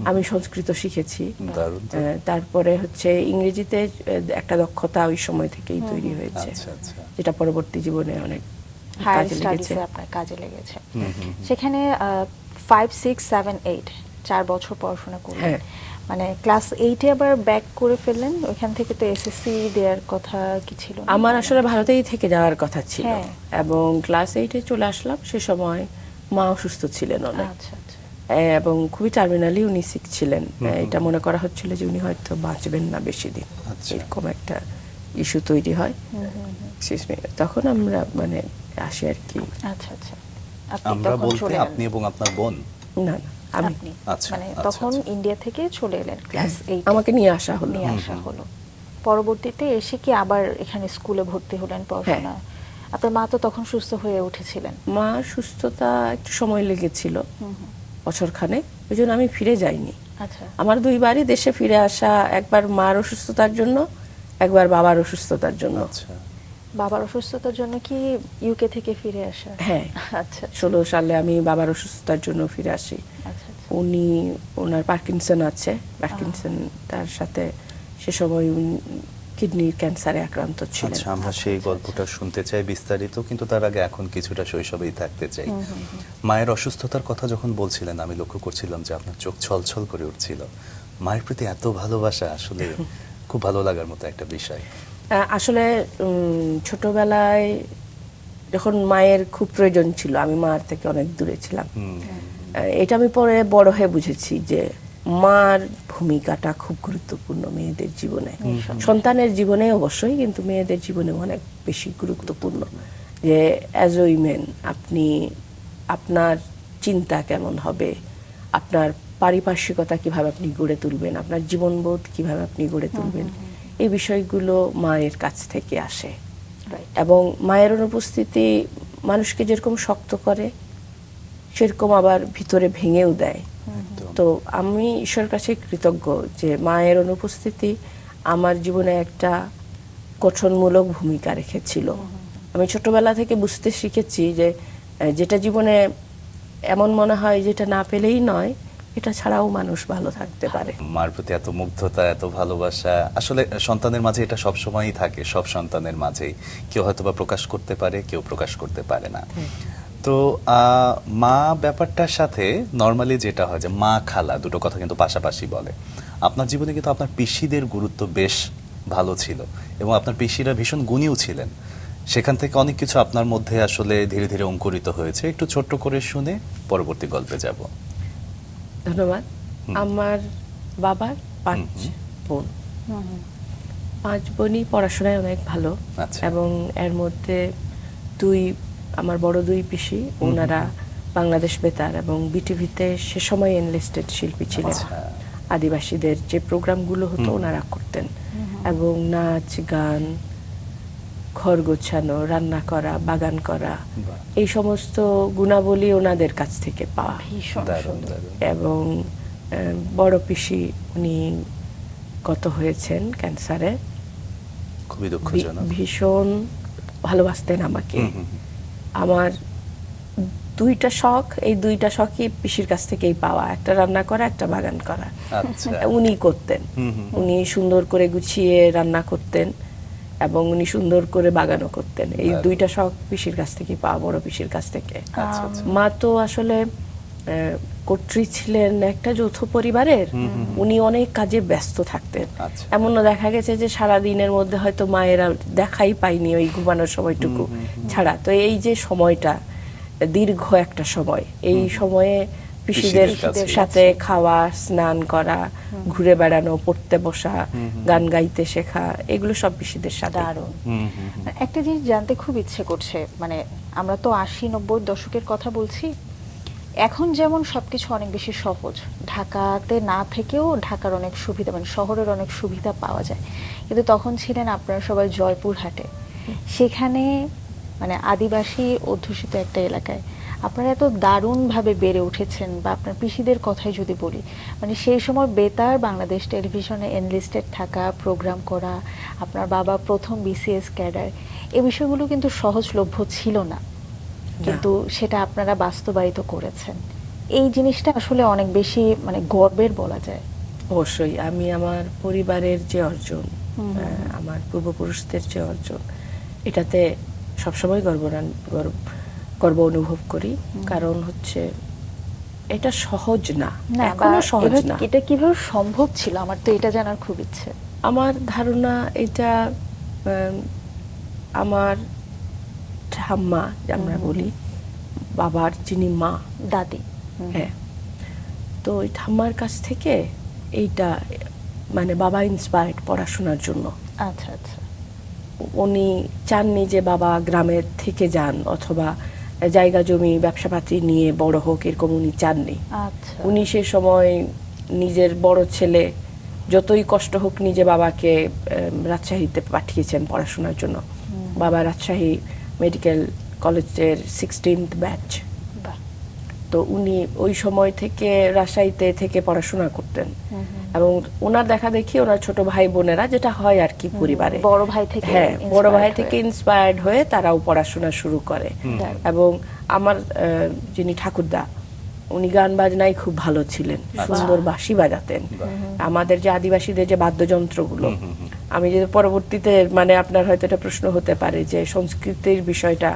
[SPEAKER 3] আমি সংস্কৃত শিখেছি।
[SPEAKER 2] দারুণ তো।
[SPEAKER 3] তারপরে হচ্ছে ইংরেজিতে একটা দক্ষতা ওই সময় থেকেই তৈরি হয়েছে,
[SPEAKER 2] আচ্ছা আচ্ছা।
[SPEAKER 3] যেটা পরবর্তী জীবনে অনেক
[SPEAKER 1] হায়ার
[SPEAKER 3] কাজে লেগেছে।
[SPEAKER 1] স্টাডিজে আপনার কাজে লেগেছে। সেখানে 5, 6, 7, 8 4 বছর পড়াশোনা করলেন।
[SPEAKER 3] হ্যাঁ।
[SPEAKER 1] মানে ক্লাস 8-এ আবার ব্যাক করে ফেললেন, ওইখান থেকে তো এসএসসি দেওয়ার কথা কি ছিল না?
[SPEAKER 3] আমার আসলে ভারতেই থেকে যাওয়ার কথা ছিল,
[SPEAKER 1] হ্যাঁ।
[SPEAKER 3] এবং ক্লাস 8-এ চলে আসলাম। সে সময় মা অসুস্থ ছিলেন অনেক,
[SPEAKER 1] আচ্ছা আচ্ছা।
[SPEAKER 3] এবং খুবই টার্মিনালি উনি সিক ছিলেন। এটা মনে করা হচ্ছিল যে উনি হয়তো বাঁচবেন না বেশি দিন,
[SPEAKER 2] আচ্ছা।
[SPEAKER 3] এরকম একটা ইস্যু তৈরি হয়। Excuse me, তখন আমরা মানে আসি আর কি।
[SPEAKER 1] আচ্ছা আচ্ছা। আপনি
[SPEAKER 2] আমরা
[SPEAKER 1] তখন
[SPEAKER 2] বলতে
[SPEAKER 1] চলে এলেন?
[SPEAKER 2] আপনি এবং আপনার বোন?
[SPEAKER 3] না না, আমি
[SPEAKER 1] আপনি
[SPEAKER 2] আচ্ছা,
[SPEAKER 1] মানে
[SPEAKER 2] আচ্ছা,
[SPEAKER 1] তখন
[SPEAKER 2] আচ্ছা।
[SPEAKER 1] ইন্ডিয়া থেকে চলে এলেন ক্লাস 8
[SPEAKER 3] আমাকে নিয়ে আসা হলো।
[SPEAKER 1] নিয়ে আসা হলো। পরবর্তীতে এসে কি আবার এখানে স্কুলে ভর্তি হলেন পড়াশোনা? আপনার মা তো তখন সুস্থ হয়ে উঠেছিলেন।
[SPEAKER 3] মা সুস্থতা একটু সময় লেগেছিল, বছরখানেক, ওই জন্য আমি ফিরে যাইনি।
[SPEAKER 1] আচ্ছা।
[SPEAKER 3] আমার দুইবারই দেশে ফিরে আসা, একবার মার অসুস্থতার জন্য, একবার বাবার অসুস্থতার জন্য।
[SPEAKER 2] আচ্ছা।
[SPEAKER 1] বাবার অসুস্থতার জন্য কি ইউকে থেকে ফিরে আসা?
[SPEAKER 3] হ্যাঁ,
[SPEAKER 1] আচ্ছা
[SPEAKER 3] 16 সালে আমি বাবার অসুস্থতার জন্য ফিরে আসি।
[SPEAKER 1] আচ্ছা আচ্ছা।
[SPEAKER 3] উনি, ওনার পার্কিনসন আছে, পার্কিনসন, তার সাথে সে সময় কিডনির ক্যান্সারে আক্রান্ত ছিলেন।
[SPEAKER 2] আচ্ছা, আমরা সেই গল্পটা শুনতে চাই বিস্তারিত, কিন্তু তার আগে এখন কিছুটা শৈশবেই থাকতে চাই। মায়ের অসুস্থতার কথা যখন বলছিলেন, আমি লক্ষ্য করছিলাম যে আপনার চোখ ছলছল করে উঠছিল। মায়ের প্রতি এত ভালোবাসা আসলে খুব ভালো লাগার মতো একটা বিষয়।
[SPEAKER 3] আসলে ছোটবেলায় যখন মায়ের খুব প্রয়োজন ছিল, আমি মার থেকে অনেক দূরে ছিলাম। এটা আমি পরে বড় হয়ে বুঝেছি যে মার ভূমিকাটা খুব গুরুত্বপূর্ণ মেয়েদের জীবনে, সন্তানের জীবনে অবশ্যই, কিন্তু মেয়েদের জীবনে অনেক বেশি গুরুত্বপূর্ণ। যে অ্যাজ এ উইমেন আপনি, আপনার চিন্তা কেমন হবে, আপনার পারিপার্শ্বিকতা কিভাবে আপনি গড়ে তুলবেন, আপনার জীবনবোধ কিভাবে আপনি গড়ে তুলবেন, এই বিষয়গুলো মায়ের কাছ থেকে আসে।
[SPEAKER 1] রাইট।
[SPEAKER 3] এবং মায়ের অনুপস্থিতি মানুষকে যেরকম শক্ত করে, সেরকম আবার ভিতরে ভেঙেও দেয়। তো আমি ঈশ্বরের কাছে কৃতজ্ঞ যে মায়ের অনুপস্থিতি আমার জীবনে একটা গঠনমূলক ভূমিকা রেখেছিল। আমি ছোটবেলা থেকে বুঝতে শিখেছি যে যেটা জীবনে এমন মনে হয় যেটা না পেলেই নয়, এটা ছাড়াও মানুষ ভালো থাকতে পারে।
[SPEAKER 2] মার প্রতি এত মুগ্ধতা, এত ভালোবাসা আসলে সন্তানের মাঝে এটা সব সময়ই থাকে, সব সন্তানের মাঝেই। কেউ হয়তোবা প্রকাশ করতে পারে, কেউ প্রকাশ করতে পারে না। তো মা ব্যাপারটার সাথে নর্মালি যেটা হয় যে মা খালা দুটো কথা কিন্তু পাশাপাশি বলে। আপনার জীবনে কিন্তু আপনার পিসিদের গুরুত্ব বেশ ভালো ছিল, এবং আপনার পিসিরা ভীষণ গুণীও ছিলেন। সেখান থেকে অনেক কিছু আপনার মধ্যে আসলে ধীরে ধীরে অঙ্কুরিত হয়েছে। একটু ছোট্ট করে শুনে পরবর্তী গল্পে যাব।
[SPEAKER 3] ধন্যবাদ। আমার বাবার 5 বোন, 5 বোনই পড়াশোনায় অনেক ভালো।
[SPEAKER 2] আচ্ছা।
[SPEAKER 3] এবং এর মধ্যে আমার বড় 2 পিসি, ওনারা বাংলাদেশ বেতার এবং বিটিভিতে সে সময় এনলিস্টেড শিল্পী ছিলেন।
[SPEAKER 2] আচ্ছা।
[SPEAKER 3] আদিবাসীদের যে প্রোগ্রামগুলো হতো ওনারা করতেন, এবং নাচ গান, ঘর গোছানো, রান্না করা, বাগান করা,
[SPEAKER 2] বাহ।
[SPEAKER 3] এই সমস্ত গুণাবলী ওনাদের কাছ থেকে পাওয়া।
[SPEAKER 1] ভীষণ
[SPEAKER 2] দারুণ
[SPEAKER 1] সুন্দর।
[SPEAKER 2] দারুণ।
[SPEAKER 3] এবং বড় পিসি উনি গত হয়েছেন ক্যান্সারে।
[SPEAKER 2] খুবই দুঃখজনক।
[SPEAKER 3] ভীষণ ভালোবাসতেন আমাকে। আমার 2টা শখ, এই 2টা শখই পিসির কাছ থেকেই পাওয়া, একটা রান্না করা, একটা বাগান করা।
[SPEAKER 2] আচ্ছা।
[SPEAKER 3] উনি করতেন, উনি সুন্দর করে গুছিয়ে রান্না করতেন এবং উনি সুন্দর করে বাগানও করতেন। এই
[SPEAKER 2] দারুণ।
[SPEAKER 3] 2টা শখ পিসির কাছ থেকেই পাওয়া, বড় পিসির কাছ থেকে।
[SPEAKER 2] আচ্ছা, আচ্ছা।
[SPEAKER 3] মা তো আসলে কর্ত্রী ছিলেন একটা যৌথ পরিবারের, উনি অনেক কাজে ব্যস্ত থাকতেন।
[SPEAKER 2] আচ্ছা।
[SPEAKER 3] এমনও দেখা গেছে যে সারা দিনের মধ্যে হয়তো মায়েরা দেখাই পাইনি ওই ঘুমানোর সময়টুকু ছাড়া। তো এই যে সময়টা দীর্ঘ একটা সময়, এই সময়ে পিসিদের
[SPEAKER 2] পিসিদের কাছে।
[SPEAKER 3] সাথে খাওয়া, স্নান করা, ঘুরে বেড়ানো, পড়তে বসা, গান গাইতে শেখা, এগুলো সব পিসিদের সাথে।
[SPEAKER 1] দারুণ। একটা জিনিস জানতে খুব ইচ্ছে করছে, মানে আমরা তো 80-90 দশকের কথা বলছি, এখন যেমন সবকিছু অনেক বেশি সহজ, ঢাকাতে না থেকেও ঢাকার অনেক সুবিধা, মানে শহরের অনেক সুবিধা পাওয়া যায়, কিন্তু তখন ছিলেন আপনারা সবাই জয়পুরহাটে, সেখানে মানে আদিবাসী অধ্যুষিত একটা এলাকায় আপনারা এত দারুণভাবে বেড়ে উঠেছেন। বা আপনার পিসিদের কথাই যদি বলি, মানে সেই সময় বেতার বাংলাদেশ টেলিভিশনে এনলিস্টেড থাকা, প্রোগ্রাম করা, আপনার বাবা প্রথম বিসিএস ক্যাডার, এই বিষয়গুলো কিন্তু সহজলভ্য ছিল না। কিন্তু সেটা আপনারা বাস্তবায়িত করেছেন। এই জিনিসটা আসলে অনেক বেশি মানে গর্বের বলা যায়।
[SPEAKER 3] অবশ্যই আমি আমার পরিবারের যে অর্জন, আমার পূর্বপুরুষদের যে অর্জন, এটাতে সবসময় গর্ব অনুভব করি। কারণ হচ্ছে এটা সহজ না, এখনো সহজ না।
[SPEAKER 1] এটা কিভাবে সম্ভব ছিল আমার তো এটা জানার খুব ইচ্ছে।
[SPEAKER 3] আমার ধারণা এটা আমার ঠাম্মা আমরা বলি, বাবার যিনি মা,
[SPEAKER 1] দাদি।
[SPEAKER 3] হ্যাঁ, তো ওই ঠাম্মার কাছ থেকে এইটা মানে বাবা ইন্সপায়ার্ড পড়াশোনার জন্য।
[SPEAKER 1] আচ্ছা আচ্ছা।
[SPEAKER 3] উনি চাননি যে বাবা গ্রামের থেকে যান অথবা জায়গা জমি ব্যবসাপাতি নিয়ে বড় হোক, এরকম উনি চাননি।
[SPEAKER 1] আচ্ছা।
[SPEAKER 3] উনি সে সময় নিজের বড় ছেলে যতই কষ্ট হোক নিজে বাবাকে রাজশাহীতে পাঠিয়েছেন পড়াশোনার জন্য। বাবা রাজশাহী মেডিকেল কলেজের 16th ব্যাচ।
[SPEAKER 1] বাহ।
[SPEAKER 3] তো উনি ওই সময় থেকে রাজশাহীতে থেকে পড়াশোনা করতেন এবং ওনার দেখা দেখি ওনার ছোট ভাই বোনেরা, যেটা হয় আর কি পরিবারে,
[SPEAKER 1] বড় ভাই থেকে
[SPEAKER 3] হ্যাঁ বড় ভাই
[SPEAKER 1] inspired
[SPEAKER 3] থেকে
[SPEAKER 1] হয়ে।
[SPEAKER 3] ইন্সপায়ার্ড হয়ে তারাও পড়াশোনা শুরু করে। এবং আমার যিনি ঠাকুরদা, উনি গান বাজনায় খুব ভালো ছিলেন, সুন্দর বাঁশি বাজাতেন। আমাদের যে আদিবাসীদের যে বাদ্যযন্ত্রগুলো, আমি যে পরবর্তীতে মানে আপনার হয়তো এটা প্রশ্ন হতে পারে যে সংস্কৃতির বিষয়টা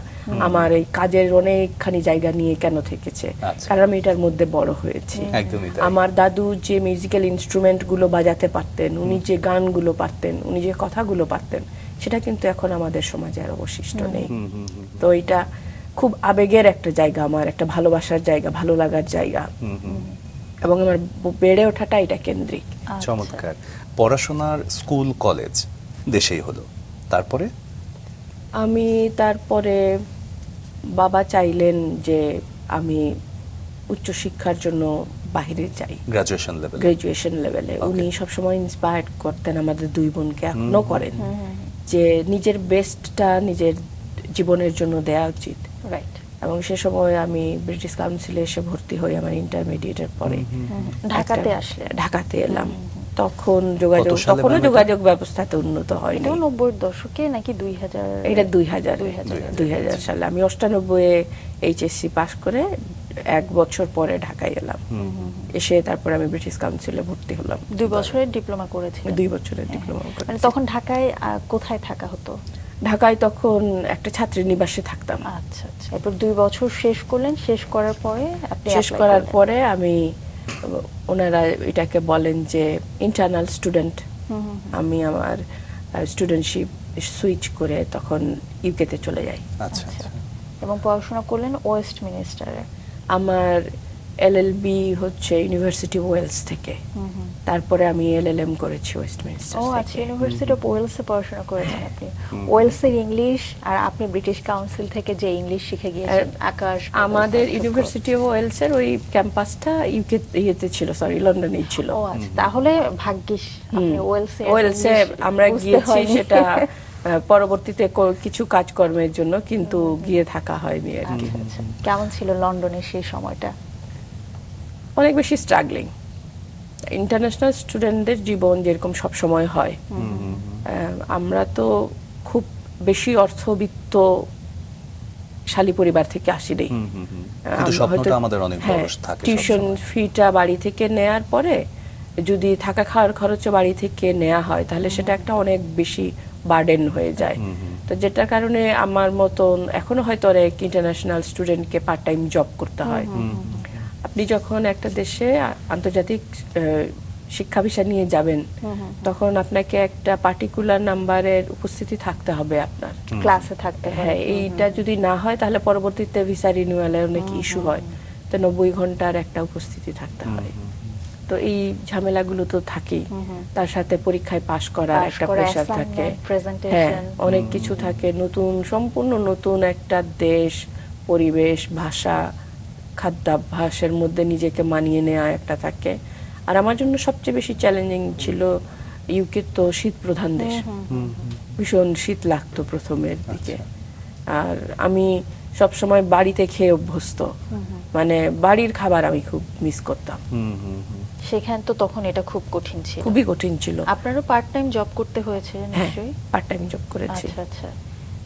[SPEAKER 3] আমার এই কাজের অনেকখানি জায়গা নিয়ে কেন থেকেছে,
[SPEAKER 2] আচ্ছা।
[SPEAKER 3] কারণ আমি এটার মধ্যে বড় হয়েছি।
[SPEAKER 2] একদমই তাই।
[SPEAKER 3] আমার দাদু যে মিউজিক্যাল ইনস্ট্রুমেন্ট গুলো বাজাতে পারতেন, উনি যে গানগুলো পারতেন, উনি যে কথাগুলো পারতেন, সেটা কিন্তু এখন আমাদের সমাজে আর অবশিষ্ট নেই। তো এটা খুব আবেগের একটা জায়গা, আমার একটা ভালোবাসার জায়গা, ভালো লাগার জায়গা, এবং আমার বেড়ে ওঠাটা এটা কেন্দ্রিক।
[SPEAKER 2] চমৎকার। পড়াশোনার স্কুল কলেজ দেশেই হলো, তারপরে
[SPEAKER 3] আমি তারপরে বাবা চাইলেন যে আমি উচ্চশিক্ষার জন্য বাহিরে যাই,
[SPEAKER 2] গ্রাজুয়েশন লেভেল।
[SPEAKER 3] গ্রাজুয়েশন লেভেলে। উনি সবসময় ইন্সপায়ার্ড করতেন আমাদের দুই বোনকে, এখনো করেন, যে নিজের বেস্টটা নিজের জীবনের জন্য দেয়া উচিত।
[SPEAKER 1] রাইট।
[SPEAKER 3] এবং সে সময় আমি ব্রিটিশ কাউন্সিলে এসে ভর্তি হই আমার ইন্টারমিডিয়েটের পরে।
[SPEAKER 1] ঢাকাতে আসলে
[SPEAKER 3] ঢাকাতে এলাম। তখন যোগাযোগ,
[SPEAKER 2] কত সালে
[SPEAKER 3] তখনও
[SPEAKER 2] ম্যাম
[SPEAKER 3] যোগাযোগ ব্যবস্থা তো উন্নত হয়নি।
[SPEAKER 1] এটাও 90-এর দশকে নাকি 2000?
[SPEAKER 3] এটা 2000 সালে। আমি 98 এইচএসসি পাস করে 1 বছর পরে ঢাকায় এলাম। এসে তারপরে আমি ব্রিটিশ কাউন্সিলে ভর্তি হলাম।
[SPEAKER 1] 2 বছরের ডিপ্লোমা করেছিলেন?
[SPEAKER 3] 2 বছরের ডিপ্লোমা করে।
[SPEAKER 1] মানে তখন ঢাকায় কোথায় থাকা হতো?
[SPEAKER 3] ঢাকায় তখন একটা ছাত্রী নিবাসে থাকতাম।
[SPEAKER 1] আচ্ছা আচ্ছা। এরপর 2 বছর শেষ করলেন, শেষ করার পরে আপনি
[SPEAKER 3] শেষ
[SPEAKER 1] apply
[SPEAKER 3] করার
[SPEAKER 1] করলেন।
[SPEAKER 3] পরে আমি, ওনারা এটাকে বলেন যে ইন্টারনাল স্টুডেন্ট, আমি আমার স্টুডেন্টশিপ সুইচ করে তখন ইউকেতে চলে যাই।
[SPEAKER 2] আচ্ছা
[SPEAKER 1] আচ্ছা।
[SPEAKER 2] আচ্ছা।
[SPEAKER 1] এবং পড়াশোনা করলেন ওয়েস্ট মিনিস্টারে।
[SPEAKER 3] আমার এলএলবি হচ্ছে ইউনিভার্সিটি ওয়েলস থেকে, তারপরে আমি এলএলএম করেছি ওয়েস্টমিনিস্টার
[SPEAKER 1] ও আচ্ছা, ইউনিভার্সিটি অফ ওয়েলসে পড়াশোনা করেছেন আপনি। ওয়েলসের ইংলিশ আর আপনি ব্রিটিশ কাউন্সিল থেকে যে ইংলিশ শিখে গিয়েছেন, আকাশ পাতাল
[SPEAKER 3] আমাদের
[SPEAKER 1] পার্থক্য।
[SPEAKER 3] ইউনিভার্সিটি অফ ওয়েলসের ওই ক্যাম্পাসটা ইয়েতে ছিল, সরি লন্ডনেই ছিল।
[SPEAKER 1] ও আচ্ছা, তাহলে ভাগ্যিস আপনি
[SPEAKER 3] ওয়েলসে আমরা গিয়েছি, সেটা পরবর্তীতে কিছু কাজকর্মের জন্য, কিন্তু গিয়ে থাকা হয়নি আর কি।
[SPEAKER 1] আচ্ছা। কেমন ছিল লন্ডনের সেই সময়টা?
[SPEAKER 3] অনেক বেশি স্ট্রাগলিং। ইন্টারন্যাশনাল স্টুডেন্টদের জীবন যেরকম সব সময় হয়, আমরা তো খুব বেশি অর্থবিত্তশালী পরিবার থেকে আসিনি।
[SPEAKER 2] কিন্তু স্বপ্নটা আমাদের অনেক বড় থাকে।
[SPEAKER 3] টিউশন ফিটা বাড়ি থেকে নেয়ার পরে যদি থাকা খাওয়ার খরচও বাড়ি থেকে নেওয়া হয়, তাহলে সেটা একটা অনেক বেশি বার্ডেন হয়ে যায়। তো যেটার কারণে আমার মতন এখনো হয়তো অনেক ইন্টারন্যাশনাল স্টুডেন্টকে পার্ট টাইম জব করতে হয়। আপনি যখন একটা দেশে আন্তর্জাতিক শিক্ষা ভিসা নিয়ে যাবেন, তখন আপনাকে একটা পার্টিকুলার নাম্বারের উপস্থিতি থাকতে হবে আপনার
[SPEAKER 1] ক্লাসে থাকতে হয়।
[SPEAKER 3] হ্যাঁ, এইটা যদি না হয় তাহলে পরবর্তীতে ভিসা রিনিউয়ালে অনেক ইস্যু হয়। তো 90 ঘন্টার একটা উপস্থিতি থাকতে হয়। তো এই ঝামেলাগুলো তো থাকেই, তার সাথে পরীক্ষায় পাশ করার একটা প্রেশার থাকে, হ্যাঁ অনেক কিছু থাকে। সম্পূর্ণ নতুন একটা দেশ, পরিবেশ, ভাষা, খাদ্যাভ্যাসের মধ্যে নিজেকে মানিয়ে নেওয়া একটা থাকে। আর আমার জন্য সবচেয়ে বেশি চ্যালেঞ্জিং ছিল, ইউকে তো শীত প্রধান দেশ, ভীষণ শীত লাগতো প্রথমের দিকে। আর আমি সবসময় বাড়িতে খেয়ে অভ্যস্ত, মানে বাড়ির খাবার আমি খুব মিস করতাম।
[SPEAKER 1] সেখানে তো তখন এটা খুব কঠিন ছিল।
[SPEAKER 3] খুবই কঠিন ছিল।
[SPEAKER 1] আপনারও পার্ট টাইম জব করতে হয়েছে নিশ্চয়ই?
[SPEAKER 3] পার্ট টাইম জব করেছি।
[SPEAKER 1] আচ্ছা আচ্ছা।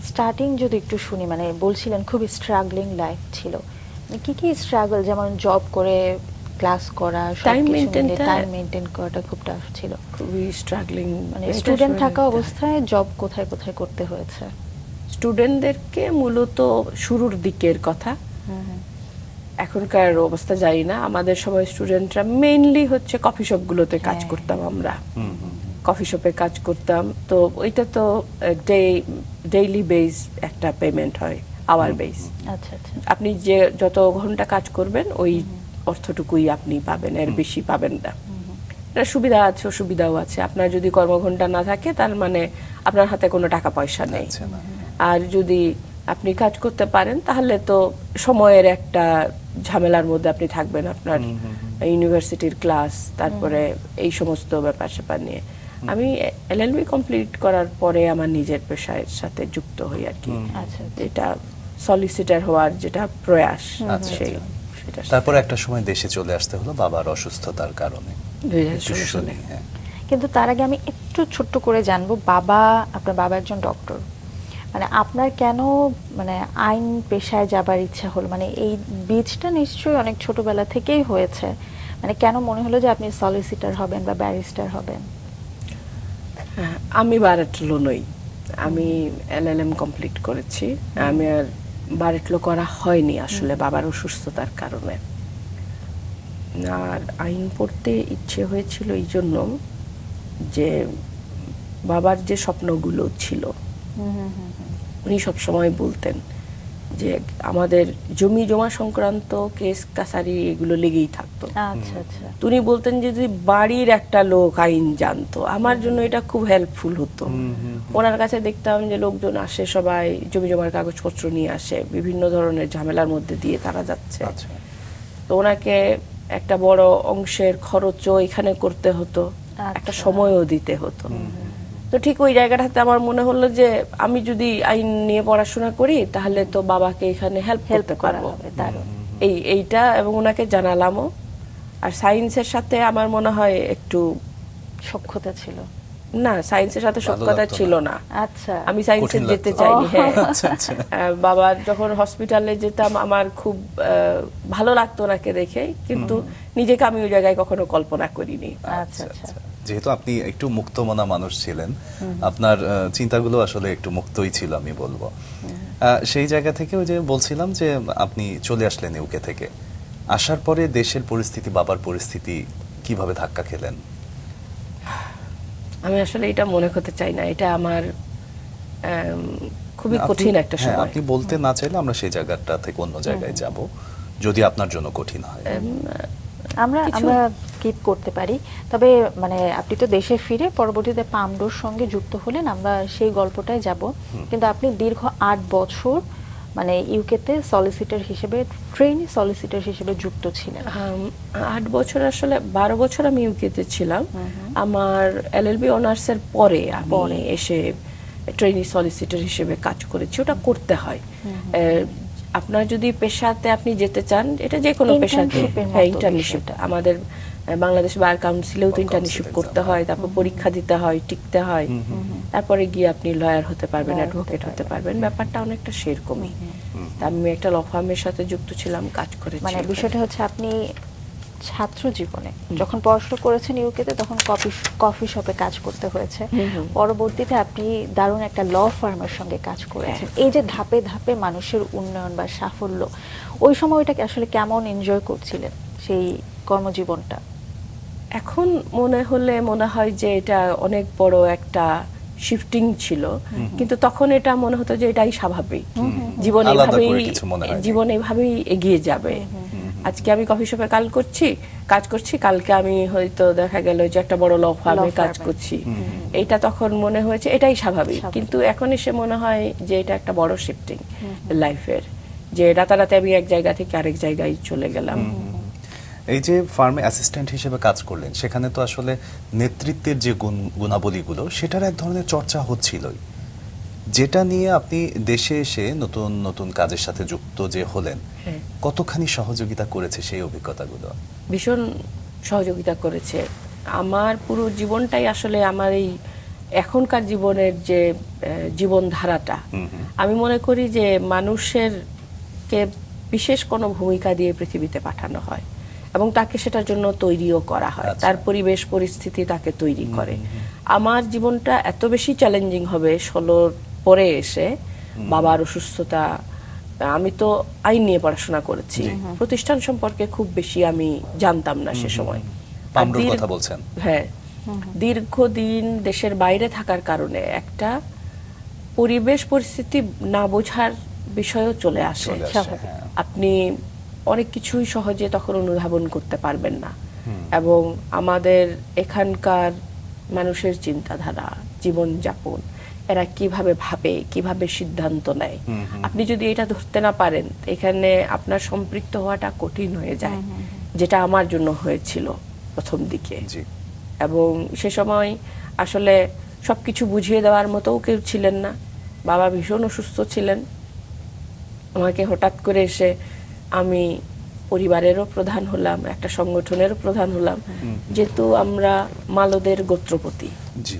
[SPEAKER 1] স্টার্টিং যদি একটু শুনি, মানে বলছিলেন খুবই স্ট্রাগলিং লাইফ ছিল, মানে কি কি স্ট্রাগল, যেমন জব করে ক্লাস করা,
[SPEAKER 3] Time maintain-টা-
[SPEAKER 1] টাইম মেনটেন করাটা খুব টাফ ছিল,
[SPEAKER 3] খুবই স্ট্রাগলিং,
[SPEAKER 1] মানে স্টুডেন্ট থাকা অবস্থায় জব কোথায় কোথায় করতে হয়েছে?
[SPEAKER 3] স্টুডেন্টদেরকে মূলত শুরুর দিকের কথা, এখনকার অবস্থা জানি না, আমাদের সময় স্টুডেন্টরা মেইনলি হচ্ছে কফি শপগুলোতে কাজ
[SPEAKER 1] হ্যাঁ।
[SPEAKER 3] করতাম আমরা, কফি শপে কাজ করতাম। তো ওইটা তো ডেইলি বেস একটা পেমেন্ট হয়, আওয়ার বেস।
[SPEAKER 1] আচ্ছা আচ্ছা।
[SPEAKER 3] আপনি যে যত ঘন্টা কাজ করবেন ওই অর্থটুকুই আপনি পাবেন, এর বেশি পাবেন না। এটা সুবিধা আছে, অসুবিধাও আছে। আপনার যদি কর্মঘন্টা না থাকে তার মানে আপনার হাতে কোনো টাকা পয়সা নেই।
[SPEAKER 2] আচ্ছা, না।
[SPEAKER 3] আর যদি আপনি কাজ করতে পারেন তাহলে তো সময়ের একটা ঝামেলার মধ্যে আপনি থাকবেন, আপনার ইউনিভার্সিটির ক্লাস, তারপরে এই সমস্ত ব্যাপার স্যাপার নিয়ে। আমি এলএলবি কমপ্লিট করার পরে আমার নিজের পেশার সাথে যুক্ত হই আর কি।
[SPEAKER 1] আচ্ছা
[SPEAKER 3] এটা সলিসিটার হওয়ার যেটা প্রয়াস,
[SPEAKER 2] আচ্ছা,
[SPEAKER 3] সেই
[SPEAKER 2] আচ্ছা।
[SPEAKER 3] সেটা
[SPEAKER 2] তারপর একটা সময় দেশে চলে আসতে হলো বাবার অসুস্থতার কারণে।
[SPEAKER 3] 2016
[SPEAKER 2] একটু শুনি, হ্যাঁ।
[SPEAKER 1] কিন্তু তার আগে আমি একটু ছোট্ট করে জানবো, আপনার বাবা একজন ডক্টর, মানে আপনার কেন মানে আইন পেশায় যাবার ইচ্ছা হলো? মানে এই বীজটা নিশ্চয়ই অনেক ছোটবেলা থেকেই হয়েছে, মানে কেন মনে হলো যে আপনি সলিসিটার হবেন বা ব্যারিস্টার হবেন?
[SPEAKER 3] হ্যাঁ, আমি বারেটলো নই, আমি এলএলএম কমপ্লিট করেছি। আমি আর বারেটলো করা হয়নি আসলে বাবার অসুস্থতার কারণে। আর আইন পড়তে ইচ্ছে হয়েছিল এই জন্য যে বাবার যে স্বপ্নগুলো ছিল, উনি সবসময় বলতেন যে আমাদের জমি জমা সংক্রান্ত কেস কাছারি এগুলো লেগেই থাকতো।
[SPEAKER 1] আচ্ছা আচ্ছা।
[SPEAKER 3] উনি বলতেন যে যদি বাড়ির একটা লোক আইন জানতো আমার জন্য এটা খুব হেল্পফুল হতো। ওনার কাছে দেখতাম যে লোকজন আসে, সবাই জমি জমার কাগজপত্র নিয়ে আসে, বিভিন্ন ধরনের ঝামেলার মধ্যে দিয়ে তারা যাচ্ছে।
[SPEAKER 2] আচ্ছা।
[SPEAKER 3] তো ওনাকে একটা বড় অংশের খরচও এখানে করতে হতো, একটা
[SPEAKER 1] আচ্ছা।
[SPEAKER 3] সময়ও দিতে হতো। তো ঠিক ওই জায়গাটাতে আমার মনে হলো যে আমি যদি আইন নিয়ে পড়াশোনা করি তাহলে তো বাবাকে এখানে হেল্প
[SPEAKER 1] হেল্প
[SPEAKER 3] করতে
[SPEAKER 1] করা
[SPEAKER 3] পারবো।
[SPEAKER 1] হবে, দারুণ।
[SPEAKER 3] এইটা এবং ওনাকে জানালামও। আর সায়েন্সের সাথে আমার মনে হয় একটু,
[SPEAKER 1] সক্ষতা ছিল?
[SPEAKER 3] না, সায়েন্সের সাথে
[SPEAKER 2] ভালো
[SPEAKER 3] সক্ষতা
[SPEAKER 2] লাগতো
[SPEAKER 3] ছিল
[SPEAKER 2] না।
[SPEAKER 3] না।
[SPEAKER 1] আচ্ছা।
[SPEAKER 3] আমি সায়েন্সে
[SPEAKER 2] কঠিন
[SPEAKER 3] যেতে
[SPEAKER 2] লাগতো।
[SPEAKER 3] চাইনি। হ্যাঁ,
[SPEAKER 2] আচ্ছা, আচ্ছা।
[SPEAKER 3] বাবার যখন হসপিটালে যেতাম আমার খুব ভালো লাগতো ওনাকে দেখে, কিন্তু নিজেকে আমি ওই জায়গায় কখনো কল্পনা করিনি।
[SPEAKER 1] আচ্ছা আচ্ছা।
[SPEAKER 2] যেহেতু আপনি একটু মুক্তমনা মানুষ ছিলেন, আপনার চিন্তাগুলো আসলে একটু মুক্তই ছিল আমি বলবো। সেই জায়গা থেকে ওই যে বলছিলাম যে আপনি চলে আসলেন ইউকে থেকে, আসার পরে দেশের পরিস্থিতি, বাবার পরিস্থিতি কিভাবে ধাক্কা খেলেন?
[SPEAKER 3] আমি আসলে এটা মনে করতে চাই না, এটা আমার খুবই
[SPEAKER 2] আপনি-
[SPEAKER 3] কঠিন একটা
[SPEAKER 2] হ্যাঁ,
[SPEAKER 3] সময়।
[SPEAKER 2] আপনি বলতে না চাইলে আমরা সেই জায়গাটা থেকে অন্য জায়গায় যাব, যদি আপনার জন্য কঠিন হয়।
[SPEAKER 1] আমরা
[SPEAKER 3] কিছু-
[SPEAKER 1] আমরা স্কিপ করতে পারি, তবে মানে আপনি তো দেশে ফিরে পরবর্তীতে পামডোর সঙ্গে যুক্ত হলেন, আমরা সেই গল্পটাই যাব। কিন্তু আপনি দীর্ঘ 8 বছর মানে ইউকেতে সলিসিটার হিসেবে, ট্রেনি সলিসিটার হিসেবে যুক্ত ছিলেন।
[SPEAKER 3] 8 বছর, আসলে 12 বছর আমি ইউকেতে ছিলাম। আমার এলএলবি অনার্সের পরে আমি এসে ট্রেনি সলিসিটর হিসেবে কাজ করেছি। ওটা করতে হয়। আপনার যদি পেশাতে আপনি যেতে চান, এটা যে কোনো পেশাতে,
[SPEAKER 1] Internship-এর
[SPEAKER 3] হ্যাঁ,
[SPEAKER 1] মতো
[SPEAKER 3] ইন্টার্নশিপ।
[SPEAKER 1] বিষয়টা।
[SPEAKER 3] আমাদের বাংলাদেশ বার কাউন্সিলেও তো
[SPEAKER 2] বার
[SPEAKER 3] ইন্টার্নশিপ
[SPEAKER 2] কাউন্সিল
[SPEAKER 3] করতে
[SPEAKER 2] exam
[SPEAKER 3] হয়, তারপর পরীক্ষা দিতে হয়, টিকতে হয়, তারপরে গিয়ে আপনি লয়ার হতে পারবেন,
[SPEAKER 1] Lawyer
[SPEAKER 3] অ্যাডভোকেট
[SPEAKER 1] হতে
[SPEAKER 3] হতে পারবেন। ব্যাপারটা অনেকটা সেরকমই। তা আমি একটা ল ফার্মের সাথে যুক্ত ছিলাম, কাজ করেছি।
[SPEAKER 1] মানে বিষয়টা হচ্ছে আপনি ছাত্র জীবনে যখন পড়াশোনা করেছেন ইউকেতে, তখন কফি শপে কাজ করতে হয়েছে। পরবর্তীতে আপনি দারুণ একটা ল ফার্মের সঙ্গে কাজ করেছেন। এই যে ধাপে ধাপে মানুষের উন্নয়ন বা সাফল্য, ওই সময়টাকে আসলে কেমন এনজয় করছিলেন সেই কর্মজীবনটা?
[SPEAKER 3] এখন মনে হয় যে এটা অনেক বড় একটা শিফটিং ছিল, কিন্তু তখন এটা মনে হতো যে এটাই স্বাভাবিক। জীবন
[SPEAKER 2] আলাদা করে
[SPEAKER 3] এভাবেই,
[SPEAKER 2] কিছু মনে হয়নি।
[SPEAKER 3] জীবন এভাবেই এগিয়ে যাবে। আজকে আমি কফি শপে কাজ করছি, কালকে আমি হয়তো দেখা গেল যে একটা বড় ল ফার্মে কাজ
[SPEAKER 1] ফার্মে।
[SPEAKER 3] করছি। এটা তখন মনে হয়েছে এটাই স্বাভাবিক, কিন্তু এখন এসে মনে হয় যে এটা একটা বড় শিফটিং লাইফের, যে রাতারাতি আমি এক জায়গা থেকে আরেক জায়গায় চলে গেলাম।
[SPEAKER 2] এই যে ফার্মে অ্যাসিস্ট্যান্ট হিসেবে কাজ করলেন, সেখানে তো আসলে নেতৃত্বের যে গুণাবলীগুলো, সেটার এক ধরনের চর্চা হচ্ছিলই, যেটা নিয়ে আপনি দেশে এসে নতুন নতুন কাজের সাথে যুক্ত যে হলেন,
[SPEAKER 3] হ্যাঁ।
[SPEAKER 2] কতখানি সহযোগিতা করেছে সেই অভিজ্ঞতাগুলো?
[SPEAKER 3] ভীষণ সহযোগিতা করেছে। আমার পুরো জীবনটাই আসলে আমার এই এখনকার জীবনের যে জীবনধারাটা, আমি মনে করি যে মানুষের কে বিশেষ কোনো ভূমিকা দিয়ে পৃথিবীতে পাঠানো হয় এবং তাকে সেটার জন্য তৈরিও করা হয়,
[SPEAKER 2] আচ্ছা।
[SPEAKER 3] তার পরিবেশ পরিস্থিতি তাকে তৈরি করে। আমার জীবনটা এত বেশি চ্যালেঞ্জিং হবে 16 পরে এসে, বাবার অসুস্থতা, আমি তো আইন নিয়ে পড়াশোনা করেছি, প্রতিষ্ঠান সম্পর্কে খুব বেশি আমি জানতাম না সে সময়। আর
[SPEAKER 2] পামরুর কথা বলছেন।
[SPEAKER 3] হ্যাঁ, দীর্ঘদিন দেশের বাইরে থাকার কারণে একটা পরিবেশ পরিস্থিতি না বোঝার বিষয়ও চলে আসে।
[SPEAKER 2] চলে আসে,
[SPEAKER 3] স্বাভাবিক।
[SPEAKER 2] হ্যাঁ।
[SPEAKER 3] আপনি অনেক কিছুই সহজে তখন অনুধাবন করতে পারবেন না, এবং আমাদের এখানকার মানুষের চিন্তাধারা, জীবনযাপন, এরা কিভাবে ভাবে, কিভাবে সিদ্ধান্ত নেয়, আপনি যদি এটা ধরতে না পারেন এখানে আপনার সম্পৃক্ত হওয়াটা কঠিন হয়ে যায়, যেটা আমার জন্য হয়েছিল প্রথম দিকে।
[SPEAKER 2] জি।
[SPEAKER 3] এবং সে সময় আসলে সবকিছু বুঝিয়ে দেওয়ার মতোও কেউ ছিলেন না। বাবা ভীষণ অসুস্থ ছিলেন, আমাকে হঠাৎ করে এসে আমি পরিবারেরও প্রধান হলাম, একটা সংগঠনেরও প্রধান হলাম, যেহেতু আমরা মালদের গোত্রপতি,
[SPEAKER 2] জি।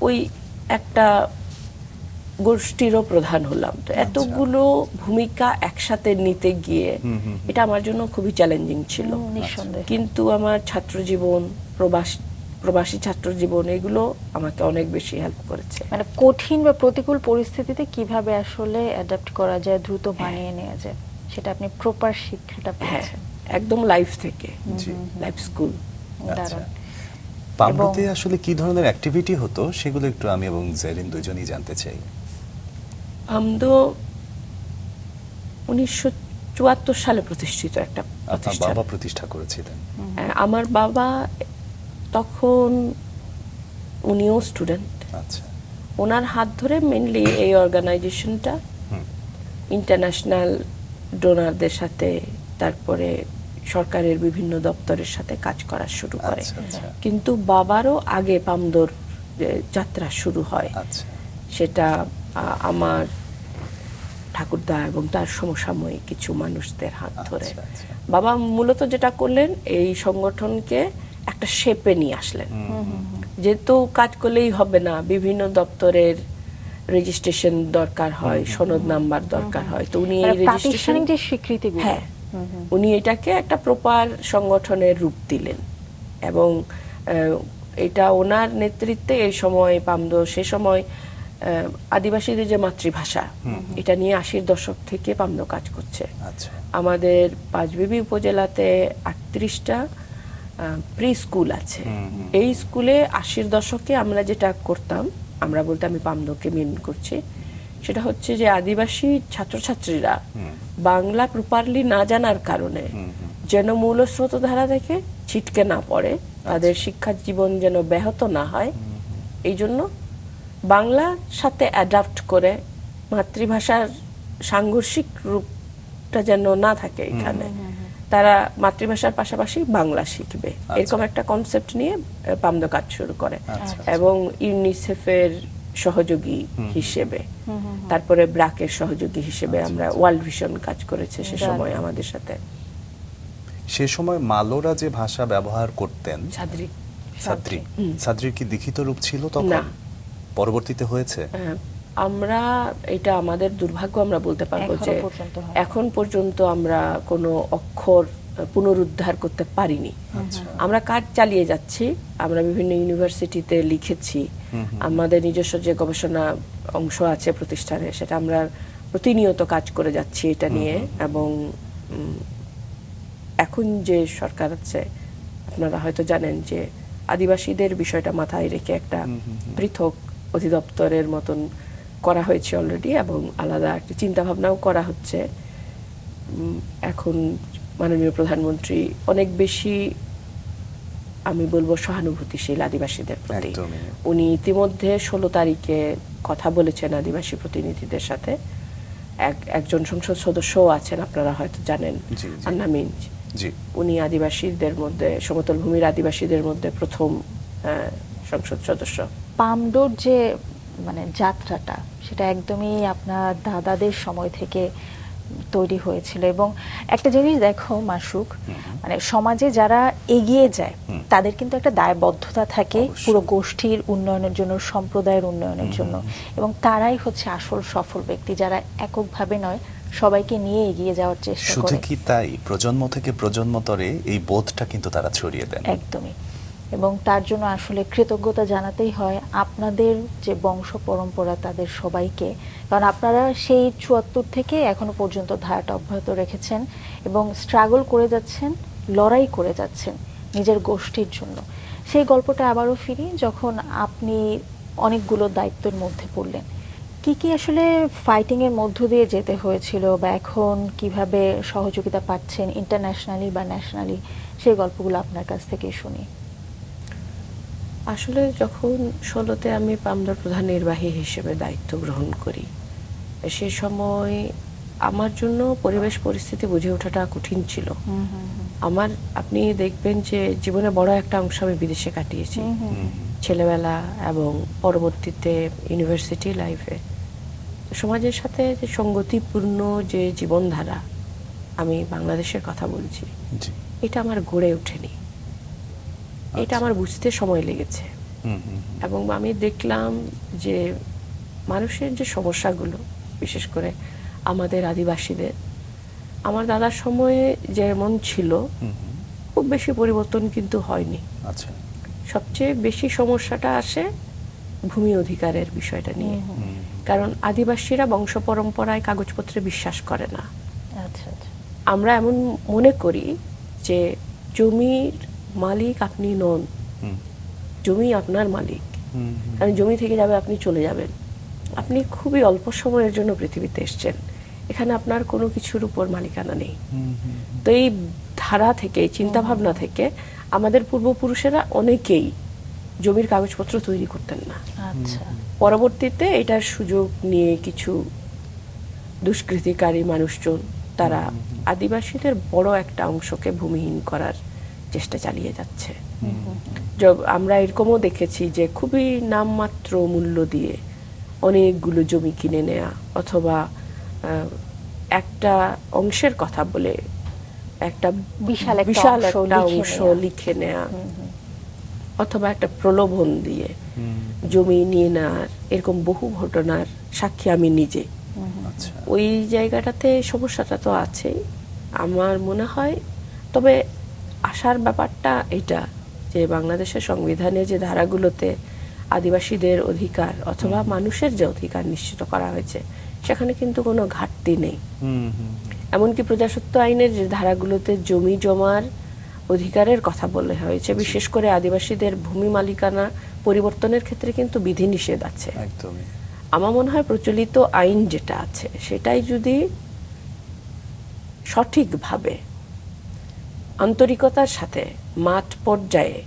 [SPEAKER 3] ওই একটা গোষ্ঠীরও প্রধান হলাম। তো এতগুলো ভূমিকা একসাথে নিতে গিয়ে এটা আমার জন্য খুবই চ্যালেঞ্জিং ছিল।
[SPEAKER 1] নিঃসন্দেহে।
[SPEAKER 3] কিন্তু আমার ছাত্র জীবন, প্রবাসী ছাত্র জীবন, এগুলো আমাকে অনেক বেশি হেল্প করেছে।
[SPEAKER 1] মানে কঠিন বা প্রতিকূল পরিস্থিতিতে কিভাবে আসলে অ্যাডাপ্ট করা যায়, দ্রুত মানিয়ে নেওয়া যায়, সেটা আপনি প্রপার শিক্ষাটা
[SPEAKER 3] হ্যাঁ,
[SPEAKER 1] পেয়েছেন।
[SPEAKER 3] একদম লাইফ থেকে,
[SPEAKER 2] জি।
[SPEAKER 3] Life school.
[SPEAKER 1] দারুণ।
[SPEAKER 2] পামরুতে আসলে কি ধরনের অ্যাক্টিভিটি হতো সেগুলো একটু আমি এবং জেরিন দুজনেই জানতে চাই।
[SPEAKER 3] আমদো 1974 সালে প্রতিষ্ঠিত একটা
[SPEAKER 2] আপনার
[SPEAKER 3] প্রতিষ্ঠান।
[SPEAKER 2] বাবা প্রতিষ্ঠা করেছিলেন।
[SPEAKER 3] আমার বাবা তখন, উনিও স্টুডেন্ট,
[SPEAKER 2] আচ্ছা।
[SPEAKER 3] ওনার হাত ধরে মেনলি এই অর্গানাইজেশনটা ইন্টারন্যাশনাল ডোনারদের সাথে, তারপরে সরকারের বিভিন্ন দপ্তরের সাথে কাজ করা শুরু করে।
[SPEAKER 2] আচ্ছা, আচ্ছা।
[SPEAKER 3] কিন্তু বাবারও আগে পামদোর যাত্রা শুরু হয়।
[SPEAKER 2] আচ্ছা।
[SPEAKER 3] সেটা আমার ঠাকুরদা এবং তার সমসাময়িক কিছু মানুষদের হাত ধরে।
[SPEAKER 2] আচ্ছা, আচ্ছা।
[SPEAKER 3] বাবা মূলত যেটা করলেন, এই সংগঠনকে একটা শেপে নিয়ে আসলেন। যেহেতু কাজ করলেই হবে না, বিভিন্ন দপ্তরের রেজিস্ট্রেশন দরকার হয়, সনদ নাম্বার দরকার হয়, তো উনি এই
[SPEAKER 1] মানে
[SPEAKER 3] রেজিস্ট্রেশন,
[SPEAKER 1] প্রাতিষ্ঠানিক যে স্বীকৃতিগুলো,
[SPEAKER 3] হ্যাঁ, উনি এটাকে একটা প্রপার সংগঠনের রূপ দিলেন। এবং এটা ওনার নেতৃত্বে এই সময় পামদো, সে সময় আদিবাসীদের যে মাতৃভাষা, এটা নিয়ে 80-র দশক থেকে পামদো কাজ করছে।
[SPEAKER 2] আচ্ছা।
[SPEAKER 3] আমাদের পাঁচবিবি উপজেলাতে 38টা প্রি স্কুল আছে। এই স্কুলে 80-র দশকে আমরা যেটা করতাম, আমরা বলতে আমি পামদোকে মিন করছি, সেটা হচ্ছে যে আদিবাসী ছাত্রছাত্রীরা বাংলা প্রপারলি না জানার কারণে যেন মূল স্রোতধারা থেকে ছিটকে না পড়ে, তাদের শিক্ষা জীবন যেন ব্যাহত না হয়, এই জন্য বাংলার সাথে অ্যাডাপ্ট করে মাতৃভাষার সাংঘর্ষিক রূপটা যেন না থাকে এখানে, তারা মাতৃভাষার পাশাপাশি বাংলা শিখবে, এরকম একটা কনসেপ্ট নিয়ে পামদো কাজ শুরু করে। এবং ইউনিসেফের সহযোগী হিসেবে, তারপরে ব্রাকের সহযোগী হিসেবে আমরা ওয়ার্ল্ড ভিশন কাজ করেছে সে সময় আমাদের সাথে।
[SPEAKER 2] সে সময় মালোরা যে ভাষা ব্যবহার করতেন,
[SPEAKER 3] ছাদ্রি,
[SPEAKER 2] সাদ্রি, সাদ্রির কি লিখিত রূপ ছিল তখন?
[SPEAKER 3] না।
[SPEAKER 2] পরবর্তীতে হয়েছে?
[SPEAKER 3] আমরা, এটা আমাদের দুর্ভাগ্য আমরা বলতে পারবো
[SPEAKER 1] এখনো
[SPEAKER 3] যে
[SPEAKER 1] পর্যন্ত হয়।
[SPEAKER 3] এখন পর্যন্ত আমরা কোনো অক্ষর পুনরুদ্ধার করতে পারিনি। আমরা কাজ চালিয়ে যাচ্ছি, আমরা বিভিন্ন ইউনিভার্সিটিতে লিখেছি, আমাদের নিজস্ব যে গবেষণা অংশ আছে প্রতিষ্ঠানে, সেটা আমরা প্রতিনিয়ত কাজ করে যাচ্ছি এটা নিয়ে। এবং এখন যে সরকার আছে, আপনারা হয়তো জানেন যে আদিবাসীদের বিষয়টা মাথায় রেখে একটা পৃথক অধিদপ্তরের মতন করা হয়েছে অলরেডি, এবং আলাদা একটা চিন্তা ভাবনাও করা হচ্ছে। এখন মাননীয় প্রধানমন্ত্রী অনেক বেশি, আমি বলবো, সহানুভূতিশীল আদিবাসীদের প্রতি।
[SPEAKER 2] একদমই।
[SPEAKER 3] উনি ইতিমধ্যে 16 তারিখে কথা বলেছেন আদিবাসী প্রতিনিধিদের সাথে। একজন সংসদ সদস্যও আছেন, আপনারা হয়তো জানেন,
[SPEAKER 2] জি, জি।
[SPEAKER 3] আন্না মিঞ্জ।
[SPEAKER 2] জি।
[SPEAKER 3] উনি আদিবাসীদের মধ্যে, সমতল ভূমির আদিবাসীদের মধ্যে প্রথম সংসদ সদস্য।
[SPEAKER 1] পামডোর যে মানে যাত্রাটা, সেটা একদমই আপনার দাদাদের সময় থেকে তৈরি হয়েছিল। এবং একটা জিনিস দেখো মাসুক, মানে সমাজে যারা এগিয়ে যায় তাদের কিন্তু একটা দায়বদ্ধতা থাকে
[SPEAKER 2] অবশ্যই।
[SPEAKER 1] পুরো গোষ্ঠীর উন্নয়নের জন্য, সম্প্রদায়ের উন্নয়নের জন্য, এবং তারাই হচ্ছে আসল সফল ব্যক্তি যারা এককভাবে নয় সবাইকে নিয়ে এগিয়ে যাওয়ার চেষ্টা
[SPEAKER 2] শুধু
[SPEAKER 1] করে।
[SPEAKER 2] কি তাই, প্রজন্ম থেকে প্রজন্মতরে এই বোধটা কিন্তু তারা ছড়িয়ে দেন।
[SPEAKER 1] একদমই। এবং তার জন্য আসলে কৃতজ্ঞতা জানাতেই হয় আপনাদের যে বংশ পরম্পরা তাদের সবাইকে, কারণ আপনারা সেই ৭৪ থেকে এখনো পর্যন্ত ধারাটা অব্যাহত রেখেছেন এবং স্ট্রাগল করে যাচ্ছেন, লড়াই করে যাচ্ছেন নিজের গোষ্ঠীর জন্য। সেই গল্পটা আবারও ফিরি, যখন আপনি অনেকগুলো দায়িত্বের মধ্যে পড়লেন, কি কি আসলে ফাইটিং এর মধ্য দিয়ে যেতে হয়েছিল, বা এখন কিভাবে সহযোগিতা পাচ্ছেন ইন্টারন্যাশনালি বা ন্যাশনালি, সেই গল্পগুলো আপনার কাছ থেকে শুনি।
[SPEAKER 3] আসলে যখন ১৬তে আমি পামদার প্রধান নির্বাহী হিসেবে দায়িত্ব গ্রহণ করি, সে সময় আমার জন্য পরিবেশ পরিস্থিতি বুঝে ওঠাটা কঠিন ছিল। আমার, আপনি দেখবেন যে জীবনে বড় একটা অংশ আমি বিদেশে কাটিয়েছি, ছেলেবেলা এবং পরবর্তীতে ইউনিভার্সিটি লাইফে। সমাজের সাথে যে সঙ্গতিপূর্ণ যে জীবনধারা, আমি বাংলাদেশের কথা বলছি,
[SPEAKER 2] জি।
[SPEAKER 3] এটা আমার গড়ে ওঠেনি। এটা আমার বুঝতে সময় লেগেছে। এবং আমি দেখলাম যে মানুষের যে সমস্যাগুলো, বিশেষ করে আমাদের আদিবাসীদের, আমার দাদার সময়ে যেমন ছিল খুব বেশি পরিবর্তন কিন্তু হয়নি।
[SPEAKER 2] আচ্ছা।
[SPEAKER 3] সবচেয়ে বেশি সমস্যাটা আসে ভূমি অধিকারের বিষয়টা নিয়ে। কারণ আদিবাসীরা বংশ পরম্পরায় কাগজপত্রে বিশ্বাস করে না।
[SPEAKER 1] আচ্ছা আচ্ছা।
[SPEAKER 3] আমরা এমন মনে করি যে জমির মালিক আপনি নন, জমি আপনার মালিক। কারণ জমি থেকে যাবে, আপনি চলে যাবেন, আপনি খুবই অল্প সময়ের জন্য পৃথিবীতে এসেছেন, এখানে আপনার কোনো কিছুর উপর মালিকানা নেই। তো এই ধারা থেকে, চিন্তা ভাবনা থেকে আমাদের পূর্বপুরুষেরা অনেকেই জমির কাগজপত্র তৈরি করতেন না।
[SPEAKER 1] আচ্ছা।
[SPEAKER 3] পরবর্তীতে এটার সুযোগ নিয়ে কিছু দুষ্কৃতিকারী মানুষজন তারা আদিবাসীদের বড় একটা অংশকে ভূমিহীন করার চেষ্টা চালিয়ে যাচ্ছে। আমরা এরকমও দেখেছি যে খুবই নামমাত্র মূল্য দিয়ে অনেকগুলো জমি কিনে নেয়া, অথবা একটা অংশের কথা বলে একটা
[SPEAKER 1] বিশাল একটা
[SPEAKER 3] বিশাল
[SPEAKER 1] অংশ
[SPEAKER 3] একটা
[SPEAKER 1] লিখে
[SPEAKER 3] অংশ
[SPEAKER 1] নেয়া।
[SPEAKER 3] লিখে নেয়া, অথবা একটা প্রলোভন দিয়ে জমি নিয়ে নেওয়ার, এরকম বহু ঘটনার সাক্ষী আমি নিজে।
[SPEAKER 2] আচ্ছা।
[SPEAKER 3] ওই জায়গাটাতে সমস্যাটা তো আছেই আমার মনে হয়। তবে আশার ব্যাপারটা এটা যে বাংলাদেশের সংবিধানে যে ধারাগুলোতে আদিবাসীদের অধিকার অথবা মানুষের যে অধিকার নিশ্চিত করা হয়েছে, সেখানে কিন্তু কোনো ঘাটতি নেই। এমনকি প্রজাস্বত্ব আইনের যে ধারাগুলোতে জমি জমার অধিকারের কথা বলা হয়েছে, বিশেষ করে আদিবাসীদের ভূমি মালিকানা পরিবর্তনের ক্ষেত্রে কিন্তু বিধিনিষেধ আছে।
[SPEAKER 2] একদমই।
[SPEAKER 3] আমার মনে হয় প্রচলিত আইন যেটা আছে সেটাই যদি সঠিকভাবে আন্তরিকতার সাথে মাঠ পর্যায়ে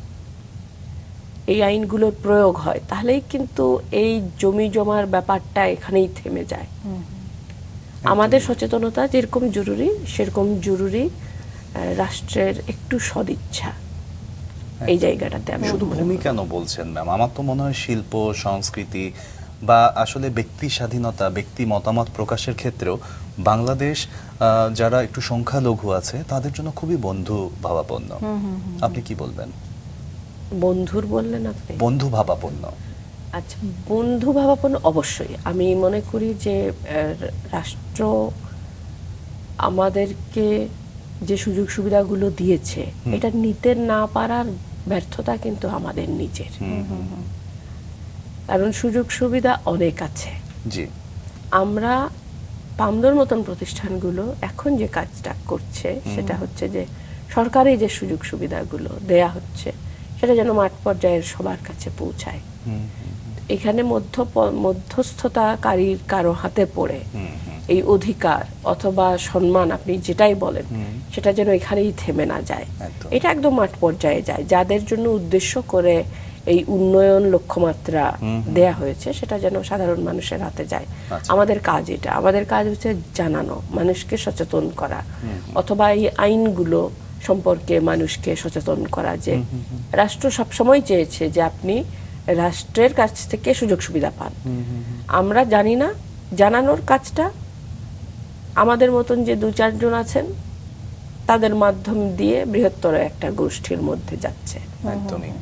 [SPEAKER 3] এই আইনগুলোর প্রয়োগ হয়, তাহলেই কিন্তু এই জমি জমার ব্যাপারটা এখানেই থেমে যায়। আমাদের সচেতনতা যেরকম জরুরি, সেরকম জরুরি রাষ্ট্রের একটু সদিচ্ছা এই জায়গাটাতে। আমি
[SPEAKER 2] শুধু ভূমি কেন বলছেন ম্যাম? আমার তো মনে হয় শিল্প, সংস্কৃতি বা আসলে ব্যক্তি স্বাধীনতা, ব্যক্তি মতামত প্রকাশের ক্ষেত্রেও বাংলাদেশ যারা একটু সংখ্যালঘু আছে তাদের জন্য খুবই বন্ধু ভাবাপন্ন। আপনি কি বলবেন?
[SPEAKER 3] বন্ধুর বললেন আপনি?
[SPEAKER 2] বন্ধু ভাবাপন্ন।
[SPEAKER 3] আচ্ছা, বন্ধু ভাবাপন্ন অবশ্যই। আমি মনে করি যে রাষ্ট্র আমাদেরকে যে সুযোগ সুবিধাগুলো দিয়েছে, এটা নিতে না পারার ব্যর্থতা কিন্তু আমাদের নিজের। কারণ সুযোগ সুবিধা অনেক আছে।
[SPEAKER 2] জি।
[SPEAKER 3] আমরা পামদর মতন প্রতিষ্ঠানগুলো এখন যে কাজটা করছে সেটা হচ্ছে যে সরকারি যে সুযোগ সুবিধাগুলো দেয়া হচ্ছে সেটা যেন মাঠ পর্যায়ের সবার কাছে পৌঁছায়। এখানে মধ্যস্থতাকারীর কারো হাতে পড়ে এই অধিকার অথবা সম্মান, আপনি যেটাই বলেন, সেটা যেন এখানেই থেমে না যায়। এটা একদম মাঠ পর্যায়ে যায়। যাদের জন্য উদ্দেশ্য করে এই উন্নয়ন লক্ষ্যমাত্রা দেয়া হয়েছে সেটা যেন সাধারণ মানুষের হাতে যায়। আমাদের কাজ এটা। আমাদের কাজ হচ্ছে জানানো, মানুষকে সচেতন করা, অথবা এই আইনগুলো সম্পর্কে মানুষকে সচেতন করা যে রাষ্ট্র সবসময় চেয়েছে যে আপনি রাষ্ট্রের কাছ থেকে সুযোগ সুবিধা পান। আমরা জানি না, জানানোর কাজটা আমাদের মতন যে 2-4 জন আছেন তাদের মাধ্যম দিয়ে বৃহত্তর একটা গোষ্ঠীর মধ্যে যাচ্ছে।
[SPEAKER 2] একদমই।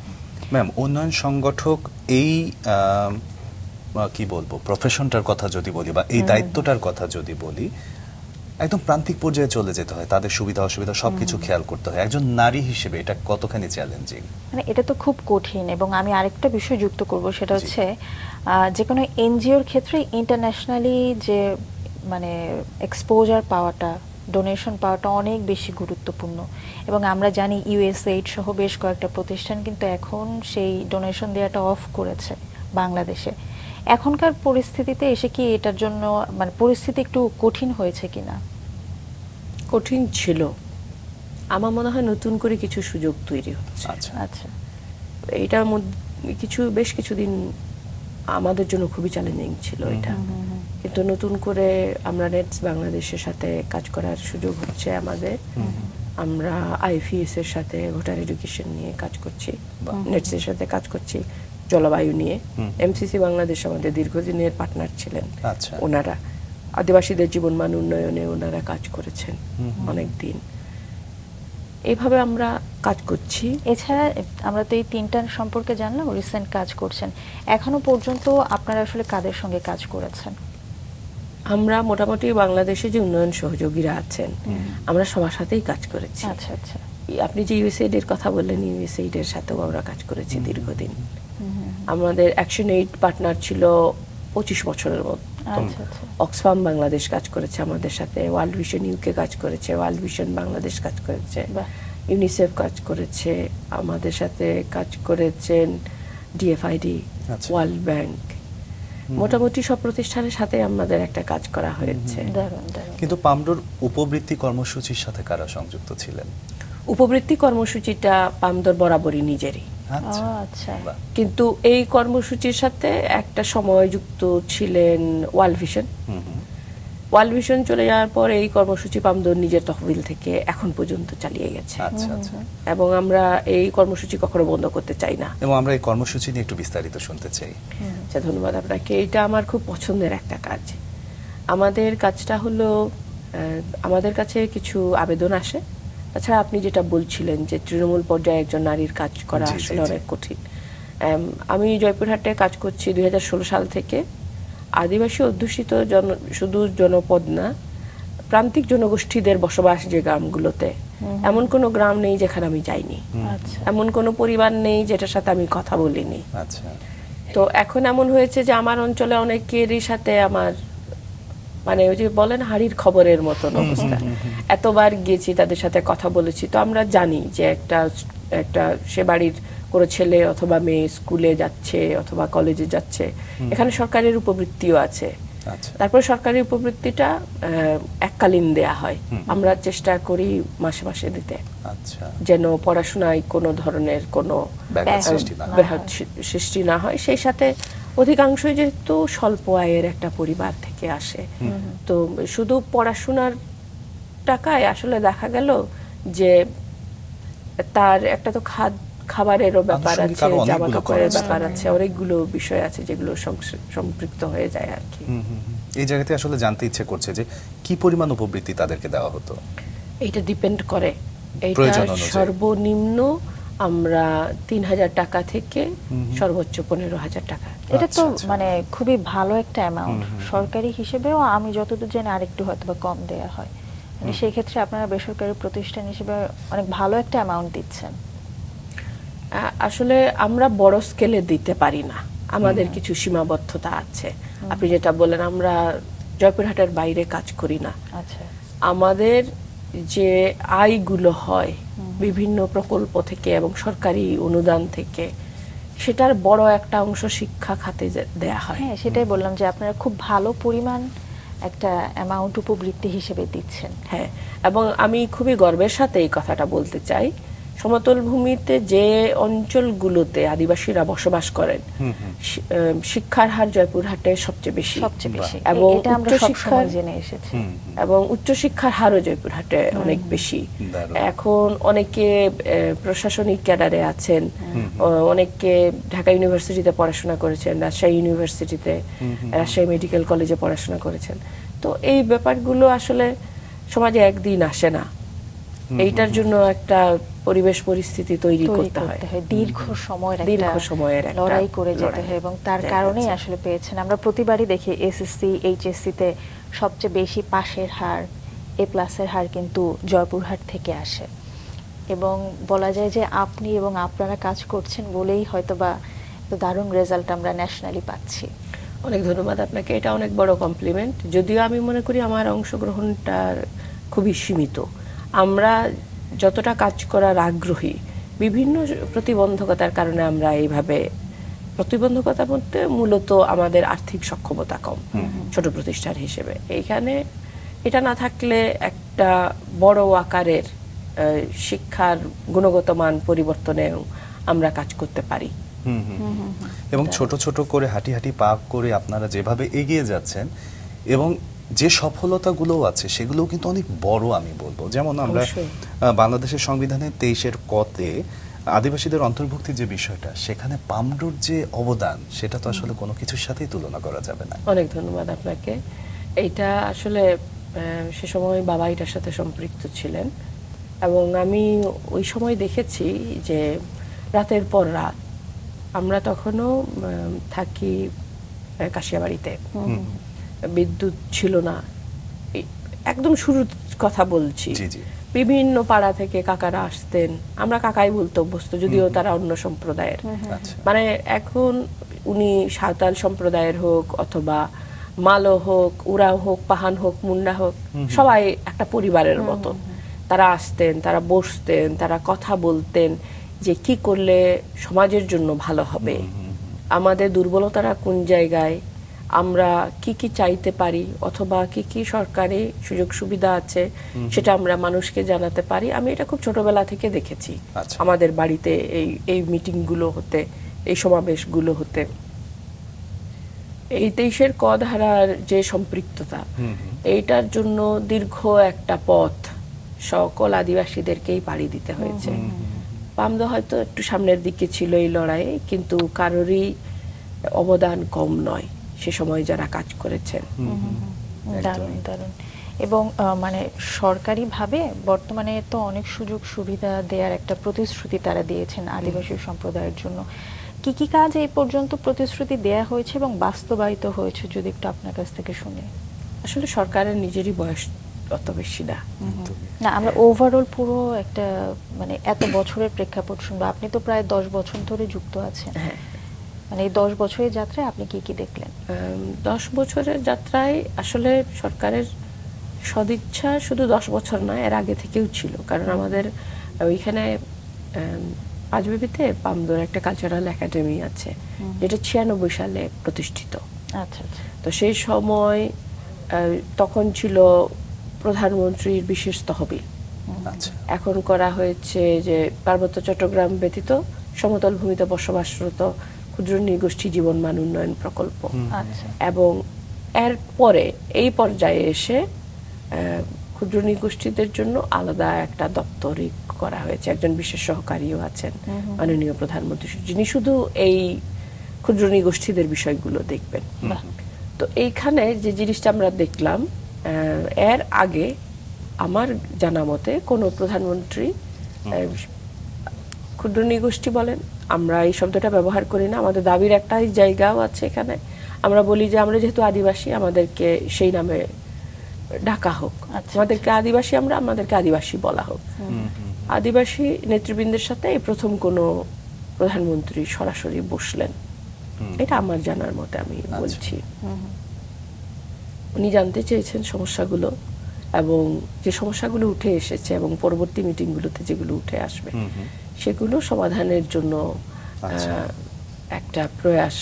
[SPEAKER 2] ম্যাম, উন্নয়ন সংগঠক এই কি বলবো প্রফেশনটার কথা যদি বলি বা এই দায়িত্বটার কথা যদি বলি, একদম প্রান্তিক পর্যায়ে চলে যেতে হয়, তাদের সুবিধা অসুবিধা সবকিছু খেয়াল করতে হয়। একজন নারী হিসেবে এটা কতখানি চ্যালেঞ্জিং?
[SPEAKER 1] মানে এটা তো খুব কঠিন, এবং আমি আরেকটা বিষয় যুক্ত করব, সেটা হচ্ছে যে কোনো এনজিওর ক্ষেত্রে ইন্টারন্যাশনালি যে মানে এক্সপোজার পাওয়াটা, ডোনেশন পাওয়াটা অনেক বেশি গুরুত্বপূর্ণ। এবং আমরা জানি ইউএসএইড সহ বেশ কয়েকটা প্রতিষ্ঠান কিন্তু এখন সেই ডোনেশন দেওয়াটা অফ করেছে বাংলাদেশে। এখনকার পরিস্থিতিতে এসে কি এটার জন্য মানে পরিস্থিতি একটু কঠিন হয়েছে কিনা?
[SPEAKER 3] কঠিন ছিল, আমার মনে হয় নতুন করে কিছু সুযোগ তৈরি হচ্ছে।
[SPEAKER 2] আচ্ছা
[SPEAKER 1] আচ্ছা,
[SPEAKER 3] এইটার মধ্যে বেশ কিছুদিন আমাদের জন্য খুবই চ্যালেঞ্জিং ছিল এটা, কিন্তু নতুন করে আমরা নেটস বাংলাদেশের সাথে কাজ করার সুযোগ হচ্ছে আমাদের। আমরা আইফিএস এর সাথে ভোটার এডুকেশন নিয়ে কাজ করছি, নেটস এর সাথে কাজ করছি জলবায়ু নিয়ে। এমসিসি বাংলাদেশ আমাদের দীর্ঘদিনের পার্টনার ছিলেন।
[SPEAKER 2] আচ্ছা।
[SPEAKER 3] ওনারা আদিবাসীদের জীবনমান উন্নয়নে ওনারা কাজ করেছেন অনেক দিন। এইভাবে আমরা কাজ করছি।
[SPEAKER 1] এছাড়া আমরা তো এই তিনটার সম্পর্কে জানলাম, রিসেন্ট কাজ করছেন। এখনো পর্যন্ত আপনারা আসলে কাদের সঙ্গে কাজ করেছেন?
[SPEAKER 3] আমরা মোটামুটি বাংলাদেশে যে উন্নয়ন সহযোগীরা আছেন আমরা সবার সাথেই কাজ করেছি।
[SPEAKER 1] আচ্ছা আচ্ছা।
[SPEAKER 3] আপনি যে ইউএসএইড এর কথা বললেন, ইউএসএইড এর সাথেও আমরা কাজ করেছি দীর্ঘদিন। আমাদের অ্যাকশন এইড পার্টনার ছিল 25 বছরের মতো।
[SPEAKER 1] আচ্ছা আচ্ছা।
[SPEAKER 3] অক্সফাম বাংলাদেশ কাজ করেছে আমাদের সাথে, ওয়ার্ল্ড ভিশন ইউকে কাজ করেছে, ওয়ার্ল্ড ভিশন বাংলাদেশ কাজ করেছে,
[SPEAKER 1] বাহ।
[SPEAKER 3] ইউনিসেফ কাজ করেছে আমাদের সাথে, কাজ করেছেন ডিএফআইডি,
[SPEAKER 2] আচ্ছা।
[SPEAKER 3] World bank. মোটামুটি সব প্রতিষ্ঠানের সাথে আমাদের একটা কাজ করা হয়েছে।
[SPEAKER 1] দারুণ দারুণ।
[SPEAKER 2] কিন্তু পামডোর উপবৃত্তি কর্মসূচির সাথে কারা সংযুক্ত ছিলেন?
[SPEAKER 3] উপবৃত্তি কর্মসূচিটা পামদর বরাবরই নিজেরই,
[SPEAKER 2] আচ্ছা
[SPEAKER 1] আচ্ছা।
[SPEAKER 2] বাহ।
[SPEAKER 3] কিন্তু এই কর্মসূচির সাথে একটা সময় যুক্ত ছিলেন ওয়ার্ল্ড ভিশন। ওয়ার্ল্ড ভিশন চলে যাওয়ার পর এই কর্মসূচি পামদর নিজের তহবিল থেকে এখন পর্যন্ত চালিয়ে গেছে,
[SPEAKER 2] আচ্ছা আচ্ছা।
[SPEAKER 3] এবং আমরা এই কর্মসূচি কখনো বন্ধ করতে চাই না।
[SPEAKER 2] এবং আমরা এই কর্মসূচি নিয়ে একটু বিস্তারিত শুনতে চাই।
[SPEAKER 3] আচ্ছা, ধন্যবাদ আপনাকে। এটা আমার খুব পছন্দের একটা কাজ। আমাদের কাজটা হলো আমাদের কাছে কিছু আবেদন আসে। তাছাড়া আপনি যেটা বলছিলেন যে তৃণমূল পর্যায়ে একজন নারীর কাজ করা
[SPEAKER 2] জি, জি,
[SPEAKER 3] আসলে
[SPEAKER 2] জি।
[SPEAKER 3] অনেক কঠিন। আমি জয়পুরহাটে কাজ করছি 2016 সাল থেকে। আদিবাসী অধ্যুষিত শুধু জনপদ না, প্রান্তিক জনগোষ্ঠীদের বসবাস যে গ্রামগুলোতে, এমন কোনো গ্রাম নেই যেখানে আমি যাইনি,
[SPEAKER 1] আচ্ছা।
[SPEAKER 3] এমন কোনো পরিবার নেই যেটার সাথে আমি কথা বলিনি।
[SPEAKER 2] আচ্ছা।
[SPEAKER 3] তো এখন এমন হয়েছে যে আমার অঞ্চলে অনেকেরই সাথে আমার মানে ওই যে বলেন হাড়ির খবরের মতন অবস্থা। এতবার গিয়েছি, তাদের সাথে কথা বলেছি, তো আমরা জানি যে একটা সে বাড়ির কোনো ছেলে অথবা মেয়ে স্কুলে যাচ্ছে অথবা কলেজে যাচ্ছে, এখানে সরকারের উপবৃত্তিও আছে।
[SPEAKER 2] আচ্ছা।
[SPEAKER 3] তারপর সরকারি উপবৃত্তিটা এককালীন দেয়া হয়, আমরা চেষ্টা করি মাসে মাসে দিতে,
[SPEAKER 2] আচ্ছা।
[SPEAKER 3] যেন পড়াশোনায় কোনো ধরনের কোনো
[SPEAKER 2] ব্যাঘাত সৃষ্টি না হয়।
[SPEAKER 3] ব্যাঘাত সৃষ্টি না হয়। সেই সাথে অধিকাংশই যেহেতু স্বল্প আয়ের একটা পরিবার থেকে আসে, তো শুধু পড়াশোনার টাকায় আসলে দেখা গেল যে তার একটা তো খাবারেরও ব্যাপার
[SPEAKER 2] আনুষঙ্গিক
[SPEAKER 3] আছে,
[SPEAKER 2] আরো অনেকগুলো
[SPEAKER 3] জামা কাপড়ের
[SPEAKER 2] খরচ
[SPEAKER 3] ব্যাপার
[SPEAKER 2] থাকে।
[SPEAKER 3] আছে, অনেকগুলো বিষয় আছে যেগুলো সম্পৃক্ত হয়ে যায় আর কি।
[SPEAKER 2] এই জায়গাতে আসলে জানতে ইচ্ছে করছে যে কি পরিমাণ উপবৃত্তি তাদেরকে দেওয়া হতো?
[SPEAKER 3] এইটা ডিপেন্ড করে, এইটা
[SPEAKER 2] প্রয়োজন অনুযায়ী।
[SPEAKER 3] সর্বনিম্ন আমরা 3,000 টাকা থেকে সর্বোচ্চ 15,000 টাকা।
[SPEAKER 1] এটা তো
[SPEAKER 2] আচ্ছা, আচ্ছা।
[SPEAKER 1] মানে খুবই ভালো একটা অ্যামাউন্ট। সরকারি হিসেবেও আমি যতদূর জানি আরেকটু হয়তো বা কম দেয়া হয়। মানে সেই ক্ষেত্রে আপনারা বেসরকারি প্রতিষ্ঠান হিসেবে অনেক ভালো একটা অ্যামাউন্ট দিচ্ছেন।
[SPEAKER 3] আসলে আমরা বড় স্কেলে দিতে পারি না, আমাদের কিছু সীমাবদ্ধতা আছে। আপনি যেটা বলেন, আমরা জয়পুরহাটের বাইরে কাজ করি না।
[SPEAKER 1] আচ্ছা।
[SPEAKER 3] আমাদের যে আয়গুলো হয় বিভিন্ন প্রকল্প থেকে এবং সরকারি অনুদান থেকে, সেটার বড় একটা অংশ শিক্ষা খাতে দেয়া হয়।
[SPEAKER 1] হ্যাঁ, সেটাই বললাম যে আপনারা খুব ভালো পরিমাণ একটা অ্যামাউন্ট উপবৃত্তি হিসেবে দিচ্ছেন।
[SPEAKER 3] হ্যাঁ, এবং আমি খুবই গর্বের সাথে এই কথাটা বলতে চাই, সমতল ভূমিতে যে অঞ্চলগুলোতে আদিবাসীরা বসবাস করেন শিক্ষার হার জয়পুরহাটে সবচেয়ে বেশি,
[SPEAKER 1] সবচেয়ে বেশি।
[SPEAKER 3] এবং
[SPEAKER 1] এটা আমরা সবসময় জেনে এসেছি।
[SPEAKER 3] এবং উচ্চশিক্ষার হারও জয়পুরহাটে অনেক বেশি।
[SPEAKER 2] দারুণ।
[SPEAKER 3] এখন অনেকে প্রশাসনিক ক্যাডারে আছেন, অনেকে ঢাকা ইউনিভার্সিটিতে পড়াশোনা করেছেন, রাজশাহী ইউনিভার্সিটিতে, রাজশাহী মেডিকেল কলেজে পড়াশোনা করেছেন। তো তো এই ব্যাপারগুলো আসলে সমাজে একদিন আসে না, এইটার জন্য একটা পরিবেশ পরিস্থিতি তৈরি করতে হয়,
[SPEAKER 1] দীর্ঘ সময়ের
[SPEAKER 3] দীর্ঘ সময়ের একটা
[SPEAKER 1] লড়াই করে যেতে
[SPEAKER 3] লড়াই।
[SPEAKER 1] হয় এবং তার
[SPEAKER 3] জায়গা
[SPEAKER 1] কারণেই
[SPEAKER 3] আছে।
[SPEAKER 1] আসলে পেয়েছেন। আমরা প্রতিবারই দেখি এসএসসি এইচএসসি তে সবচেয়ে বেশি পাশের হার, এ প্লাসের হার কিন্তু জয়পুরহাট থেকে আসে এবং বলা যায় যে আপনি এবং আপনারা কাজ করছেন বলেই হয়তোবা এত দারুণ রেজাল্ট আমরা ন্যাশনালি পাচ্ছি।
[SPEAKER 3] অনেক ধন্যবাদ আপনাকে, এটা অনেক বড় কমপ্লিমেন্ট। যদিও আমি মনে করি আমার অংশগ্রহণটা খুবই সীমিত। আমরা যতটা কাজ করার আগ্রহী, বিভিন্ন প্রতিবন্ধকতার কারণে আমরা এইভাবে, প্রতিবন্ধকতা বলতে মূলত আমাদের আর্থিক সক্ষমতা কম ছোট প্রতিষ্ঠান হিসেবে, এইখানে এটা না থাকলে একটা বড় আকারের শিক্ষার গুণগত মান পরিবর্তনেও আমরা কাজ করতে পারি।
[SPEAKER 2] এবং ছোট ছোট করে হাঁটি হাঁটি পা করে আপনারা যেভাবে এগিয়ে যাচ্ছেন এবং যে সফলতাগুলো আছে সেগুলোও কিন্তু অনেক বড় আমি বলবো। যেমন আমরা
[SPEAKER 3] অবশ্যই।
[SPEAKER 2] বাংলাদেশের সংবিধানের 23-এর কতে আদিবাসীদের অন্তর্ভুক্তির যে বিষয়টা, সেখানে পামডুর যে অবদান সেটা তো আসলে কোনো কিছুর সাথেই তুলনা করা যাবে না।
[SPEAKER 3] অনেক ধন্যবাদ আপনাকে। এইটা আসলে সে সময় বাবা এটার সাথে সম্পৃক্ত ছিলেন এবং আমি ওই সময় দেখেছি যে রাতের পর রাত, আমরা তখনও থাকি কাশিয়াবাড়িতে, বিদ্যুৎ ছিল না, একদম শুরুর কথা বলছি।
[SPEAKER 2] জি জি।
[SPEAKER 3] বিভিন্ন পাড়া থেকে কাকারা আসতেন, আমরা কাকাই বলতে অভ্যস্ত, যদিও তারা অন্য সম্প্রদায়ের।
[SPEAKER 2] আচ্ছা।
[SPEAKER 3] মানে এখন উনি সাঁওতাল সম্প্রদায়ের হোক অথবা মালো হোক, উরাও হোক, পাহান হোক, মুন্ডা হোক, সবাই একটা পরিবারের মতো। তারা আসতেন, তারা বসতেন, তারা কথা বলতেন যে কি করলে সমাজের জন্য ভালো হবে, আমাদের দুর্বলতারা কোন জায়গায়, আমরা কি কি চাইতে পারি অথবা কি কি সরকারি সুযোগ সুবিধা আছে সেটা আমরা মানুষকে জানাতে পারি। আমি এটা খুব ছোটবেলা থেকে দেখেছি
[SPEAKER 2] আচ্ছা।
[SPEAKER 3] আমাদের বাড়িতে এই মিটিংগুলো হতে, এই সমাবেশগুলো হতে। এই 23-এর ক ধারার যে সম্পৃক্ততা, এইটার জন্য দীর্ঘ একটা পথ সকল আদিবাসীদেরকেই পাড়ি দিতে হয়েছে। পামদো হয়তো একটু সামনের দিকে ছিল এই লড়াইয়ে, কিন্তু কারোরই অবদান কম নয় সে সময় যারা কাজ করেছেন।
[SPEAKER 1] দারুণ দারুণ। এবং মানে সরকারিভাবে বর্তমানে তো অনেক সুযোগ সুবিধা দেওয়ার একটা প্রতিশ্রুতি তারা দিয়েছেন আদিবাসী সম্প্রদায়ের জন্য। কি কি কাজ এই পর্যন্ত প্রতিশ্রুতি দেয়া হয়েছে এবং বাস্তবায়িত হয়েছে যদি একটু আপনার কাছ থেকে শুনি।
[SPEAKER 3] আসলে সরকারের নিজেরই বয়স অত বেশি না।
[SPEAKER 1] না, আমরা ওভারঅল পুরো একটা মানে এত বছরের প্রেক্ষাপট শুনবো। আপনি তো প্রায় 10 বছর ধরে যুক্ত আছেন,
[SPEAKER 3] হ্যাঁ,
[SPEAKER 1] মানে এই 10 বছরের যাত্রায় আপনি কি কি দেখলেন?
[SPEAKER 3] 10 বছরের যাত্রায় আসলে সরকারের সদিচ্ছা শুধু 10 বছর নয়, এর আগে থেকেও ছিল। কারণ আমাদের ওইখানে পাঁচবিবিতে পামদোর একটা কালচারাল একাডেমি আছে, যেটা 96 সালে প্রতিষ্ঠিত।
[SPEAKER 1] আচ্ছা আচ্ছা।
[SPEAKER 3] তো সেই সময় তখন ছিল প্রধানমন্ত্রীর বিশেষ তহবিল।
[SPEAKER 2] আচ্ছা।
[SPEAKER 3] এখন করা হয়েছে যে পার্বত্য চট্টগ্রাম ব্যতীত সমতল ভূমিতে বসবাসরত ক্ষুদ্র নৃগোষ্ঠী জীবন মান উন্নয়ন প্রকল্প।
[SPEAKER 1] আচ্ছা।
[SPEAKER 3] এবং এর পরে এই পর্যায়ে এসে ক্ষুদ্র নৃগোষ্ঠীদের জন্য আলাদা একটা দপ্তরই করা হয়েছে, একজন বিশেষ সহকারীও আছেন মাননীয় প্রধানমন্ত্রী, যিনি শুধু এই ক্ষুদ্র নৃগোষ্ঠীদের বিষয়গুলো দেখবেন। তো এইখানে যে জিনিসটা আমরা দেখলাম, এর আগে আমার জানা মতে কোনো প্রধানমন্ত্রী ক্ষুদ্র নৃগোষ্ঠী বলেন, আমরা এই শব্দটা ব্যবহার করি না, আমাদের দাবির একটা জায়গাও আছে এখানে। আমরা বলি যে আমরা যেহেতু আদিবাসী আমাদেরকে সেই নামে ডাকা হোক, আমাদেরকে আদিবাসী, আমাদেরকে আদিবাসী বলা হোক। আদিবাসী নেতৃবৃন্দের সাথে এই প্রথম কোনো প্রধানমন্ত্রী সরাসরি বসলেন, এটা আমার জানার মতে আমি বলছি। উনি জানতে চেয়েছেন সমস্যাগুলো এবং যে সমস্যাগুলো উঠে এসেছে এবং পরবর্তী মিটিংগুলোতে যেগুলো উঠে আসবে সেগুলো সমাধানের জন্য একটা প্রয়াস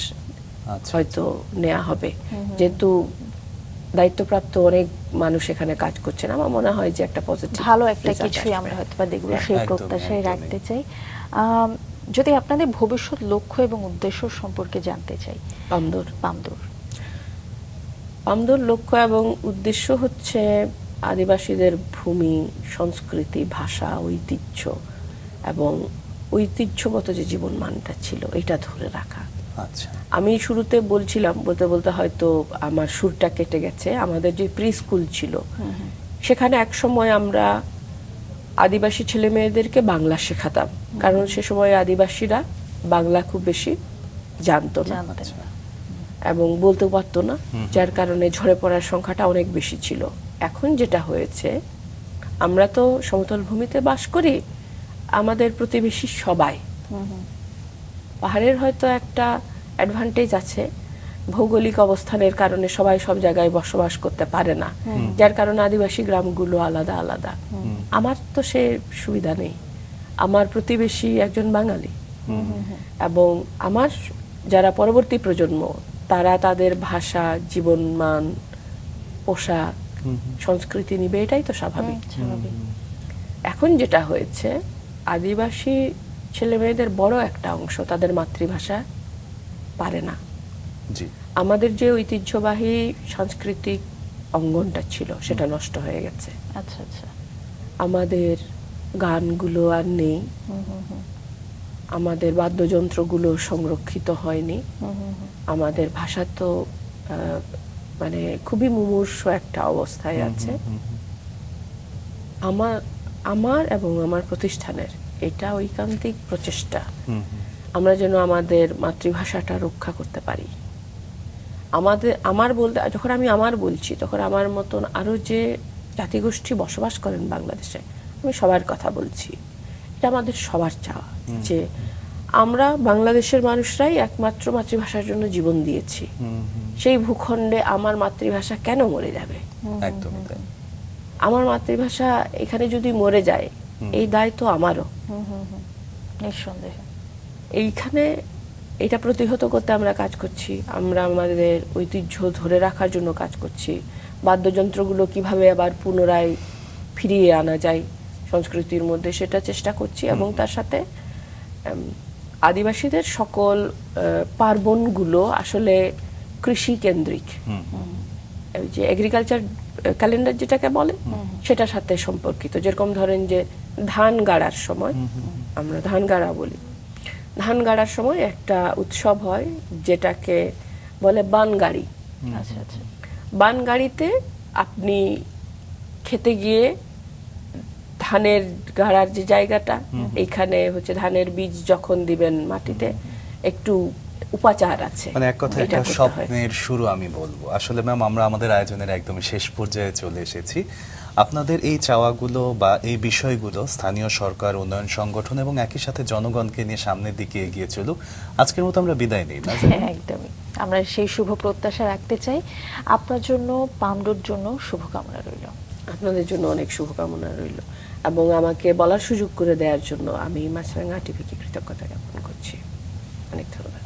[SPEAKER 3] হয়তো নেওয়া হবে। যেহেতু দায়িত্বপ্রাপ্ত অনেক মানুষ এখানে কাজ করছেন, আমার মনে হয় যে একটা পজিটিভ
[SPEAKER 1] ভালো একটা কিছুই আমরা হয়তো বা দেখব, সেই প্রত্যাশাই রাখতে চাই। যদি আপনাদের ভবিষ্যৎ লক্ষ্য এবং উদ্দেশ্য সম্পর্কে জানতে চাই।
[SPEAKER 3] পামদোর লক্ষ্য এবং উদ্দেশ্য হচ্ছে আদিবাসীদের ভূমি, সংস্কৃতি, ভাষা, ঐতিহ্য এবং ঐতিহ্যগত যে জীবনমানটা ছিল এটা ধরে রাখা।
[SPEAKER 2] আচ্ছা।
[SPEAKER 3] আমি শুরুতে বলছিলাম, বলতে বলতে হয়তো আমার সুরটা কেটে গেছে, আমাদের যে প্রি স্কুল ছিল সেখানে এক সময় আমরা আদিবাসী ছেলে মেয়েদেরকে বাংলা শেখাতাম, কারণ সে সময় আদিবাসীরা বাংলা খুব বেশি জানতো না
[SPEAKER 1] জানতেন না।
[SPEAKER 3] এবং বলতেও পারতো না, যার কারণে ঝরে পড়ার সংখ্যাটা অনেক বেশি ছিল। এখন যেটা হয়েছে, আমরা তো সমতল ভূমিতে বাস করি, আমাদের প্রতিবেশী সবাই, পাহাড়ের হয়তো একটা অ্যাডভান্টেজ আছে, ভৌগোলিক অবস্থানের কারণে সবাই সব জায়গায় বসবাস করতে পারে না, যার কারণে আদিবাসী গ্রামগুলো আলাদা আলাদা। আমার তো সে সুবিধা নেই, আমার প্রতিবেশী একজন বাঙালি, এবং আমার যারা পরবর্তী প্রজন্ম তারা তাদের ভাষা, জীবনমান, পোশাক, সংস্কৃতি নিবে, এটাই তো স্বাভাবিক।
[SPEAKER 1] স্বাভাবিক।
[SPEAKER 3] এখন যেটা হয়েছে, আদিবাসী ছেলে মেয়েদের বড় একটা অংশ তাদের মাতৃভাষা পারে না।
[SPEAKER 2] জি।
[SPEAKER 3] আমাদের যে ঐতিহ্যবাহী সাংস্কৃতিক অঙ্গনটা ছিল সেটা নষ্ট হয়ে গেছে।
[SPEAKER 1] আচ্ছা আচ্ছা।
[SPEAKER 3] আমাদের গানগুলো আর নেই, আমাদের বাদ্যযন্ত্রগুলো সংরক্ষিত হয়নি, আমাদের ভাষা তো মানে খুবই মুমূর্ষ একটা অবস্থায় আছে। আমার এবং আমার প্রতিষ্ঠানের এটা ঐকান্তিক প্রচেষ্টা, আমরা যেন আমাদের মাতৃভাষাটা রক্ষা করতে পারি। আমার বলতে, যখন আমি আমার বলছি, তখন আমার মতন আরো যে জাতিগোষ্ঠী বসবাস করেন বাংলাদেশে, আমি সবার কথা বলছি। এটা আমাদের সবার চাওয়া যে আমরা বাংলাদেশের মানুষরাই একমাত্র মাতৃভাষার জন্য জীবন দিয়েছি, সেই ভূখণ্ডে আমার মাতৃভাষা কেন মরে যাবে?
[SPEAKER 2] একদমই তাই।
[SPEAKER 3] আমার মাতৃভাষা এখানে যদি মরে যায়, এই দায় তো আমারও।
[SPEAKER 1] নিঃসন্দেহে।
[SPEAKER 3] এইখানে এটা প্রতিহত করতে আমরা কাজ করছি, আমরা আমাদের ঐতিহ্য ধরে রাখার জন্য কাজ করছি। বাদ্যযন্ত্রগুলো কিভাবে আবার পুনরায় ফিরিয়ে আনা যায় সংস্কৃতির মধ্যে, সেটা চেষ্টা করছি। এবং তার সাথে আদিবাসীদের সকল পার্বণগুলো আসলে কৃষি কেন্দ্রিক, ওই যে এগ্রিকালচার ক্যালেন্ডার যেটাকে বলে, সেটার সাথে সম্পর্কিত। যেরকম ধরেন যে ধান গাড়ার সময়, আমরা ধান গাড়া বলি, ধান গাড়ার সময় একটা উৎসব হয় যেটাকে বলে বানগাড়ি।
[SPEAKER 1] আচ্ছা আচ্ছা।
[SPEAKER 3] বানগাড়িতে আপনি খেতে গিয়ে ধানের গাড়ার যে জায়গাটা, এইখানে হচ্ছে ধানের বীজ যখন দিবেন মাটিতে, একটু উপাচার আছে,
[SPEAKER 2] মানে এক কথা
[SPEAKER 3] এটা
[SPEAKER 2] একটা
[SPEAKER 3] করতে হয়।
[SPEAKER 2] স্বপ্নের শুরু আমি বলবো। আসলে ম্যাম, আমরা আমাদের আয়োজনের একদম শেষ পর্যায়ে চলে এসেছি। আপনাদের এই চাওয়াগুলো বা এই বিষয়গুলো স্থানীয় সরকার, উন্নয়ন সংগঠন এবং একই সাথে জনগণকে নিয়ে সামনের দিকে এগিয়ে চলুক। আজকের মতো আমরা বিদায় নিই না?
[SPEAKER 1] হ্যাঁ, একদমই। আমরা সেই শুভ প্রত্যাশা রাখতে চাই। আপনার জন্য, পামডোর জন্য শুভকামনা রইল।
[SPEAKER 3] আপনাদের জন্য অনেক শুভকামনা রইল, এবং আমাকে বলার সুযোগ করে দেওয়ার জন্য আমি মাছরাঙা টিভিকে কৃতজ্ঞতা জ্ঞাপন করছি। অনেক ধন্যবাদ।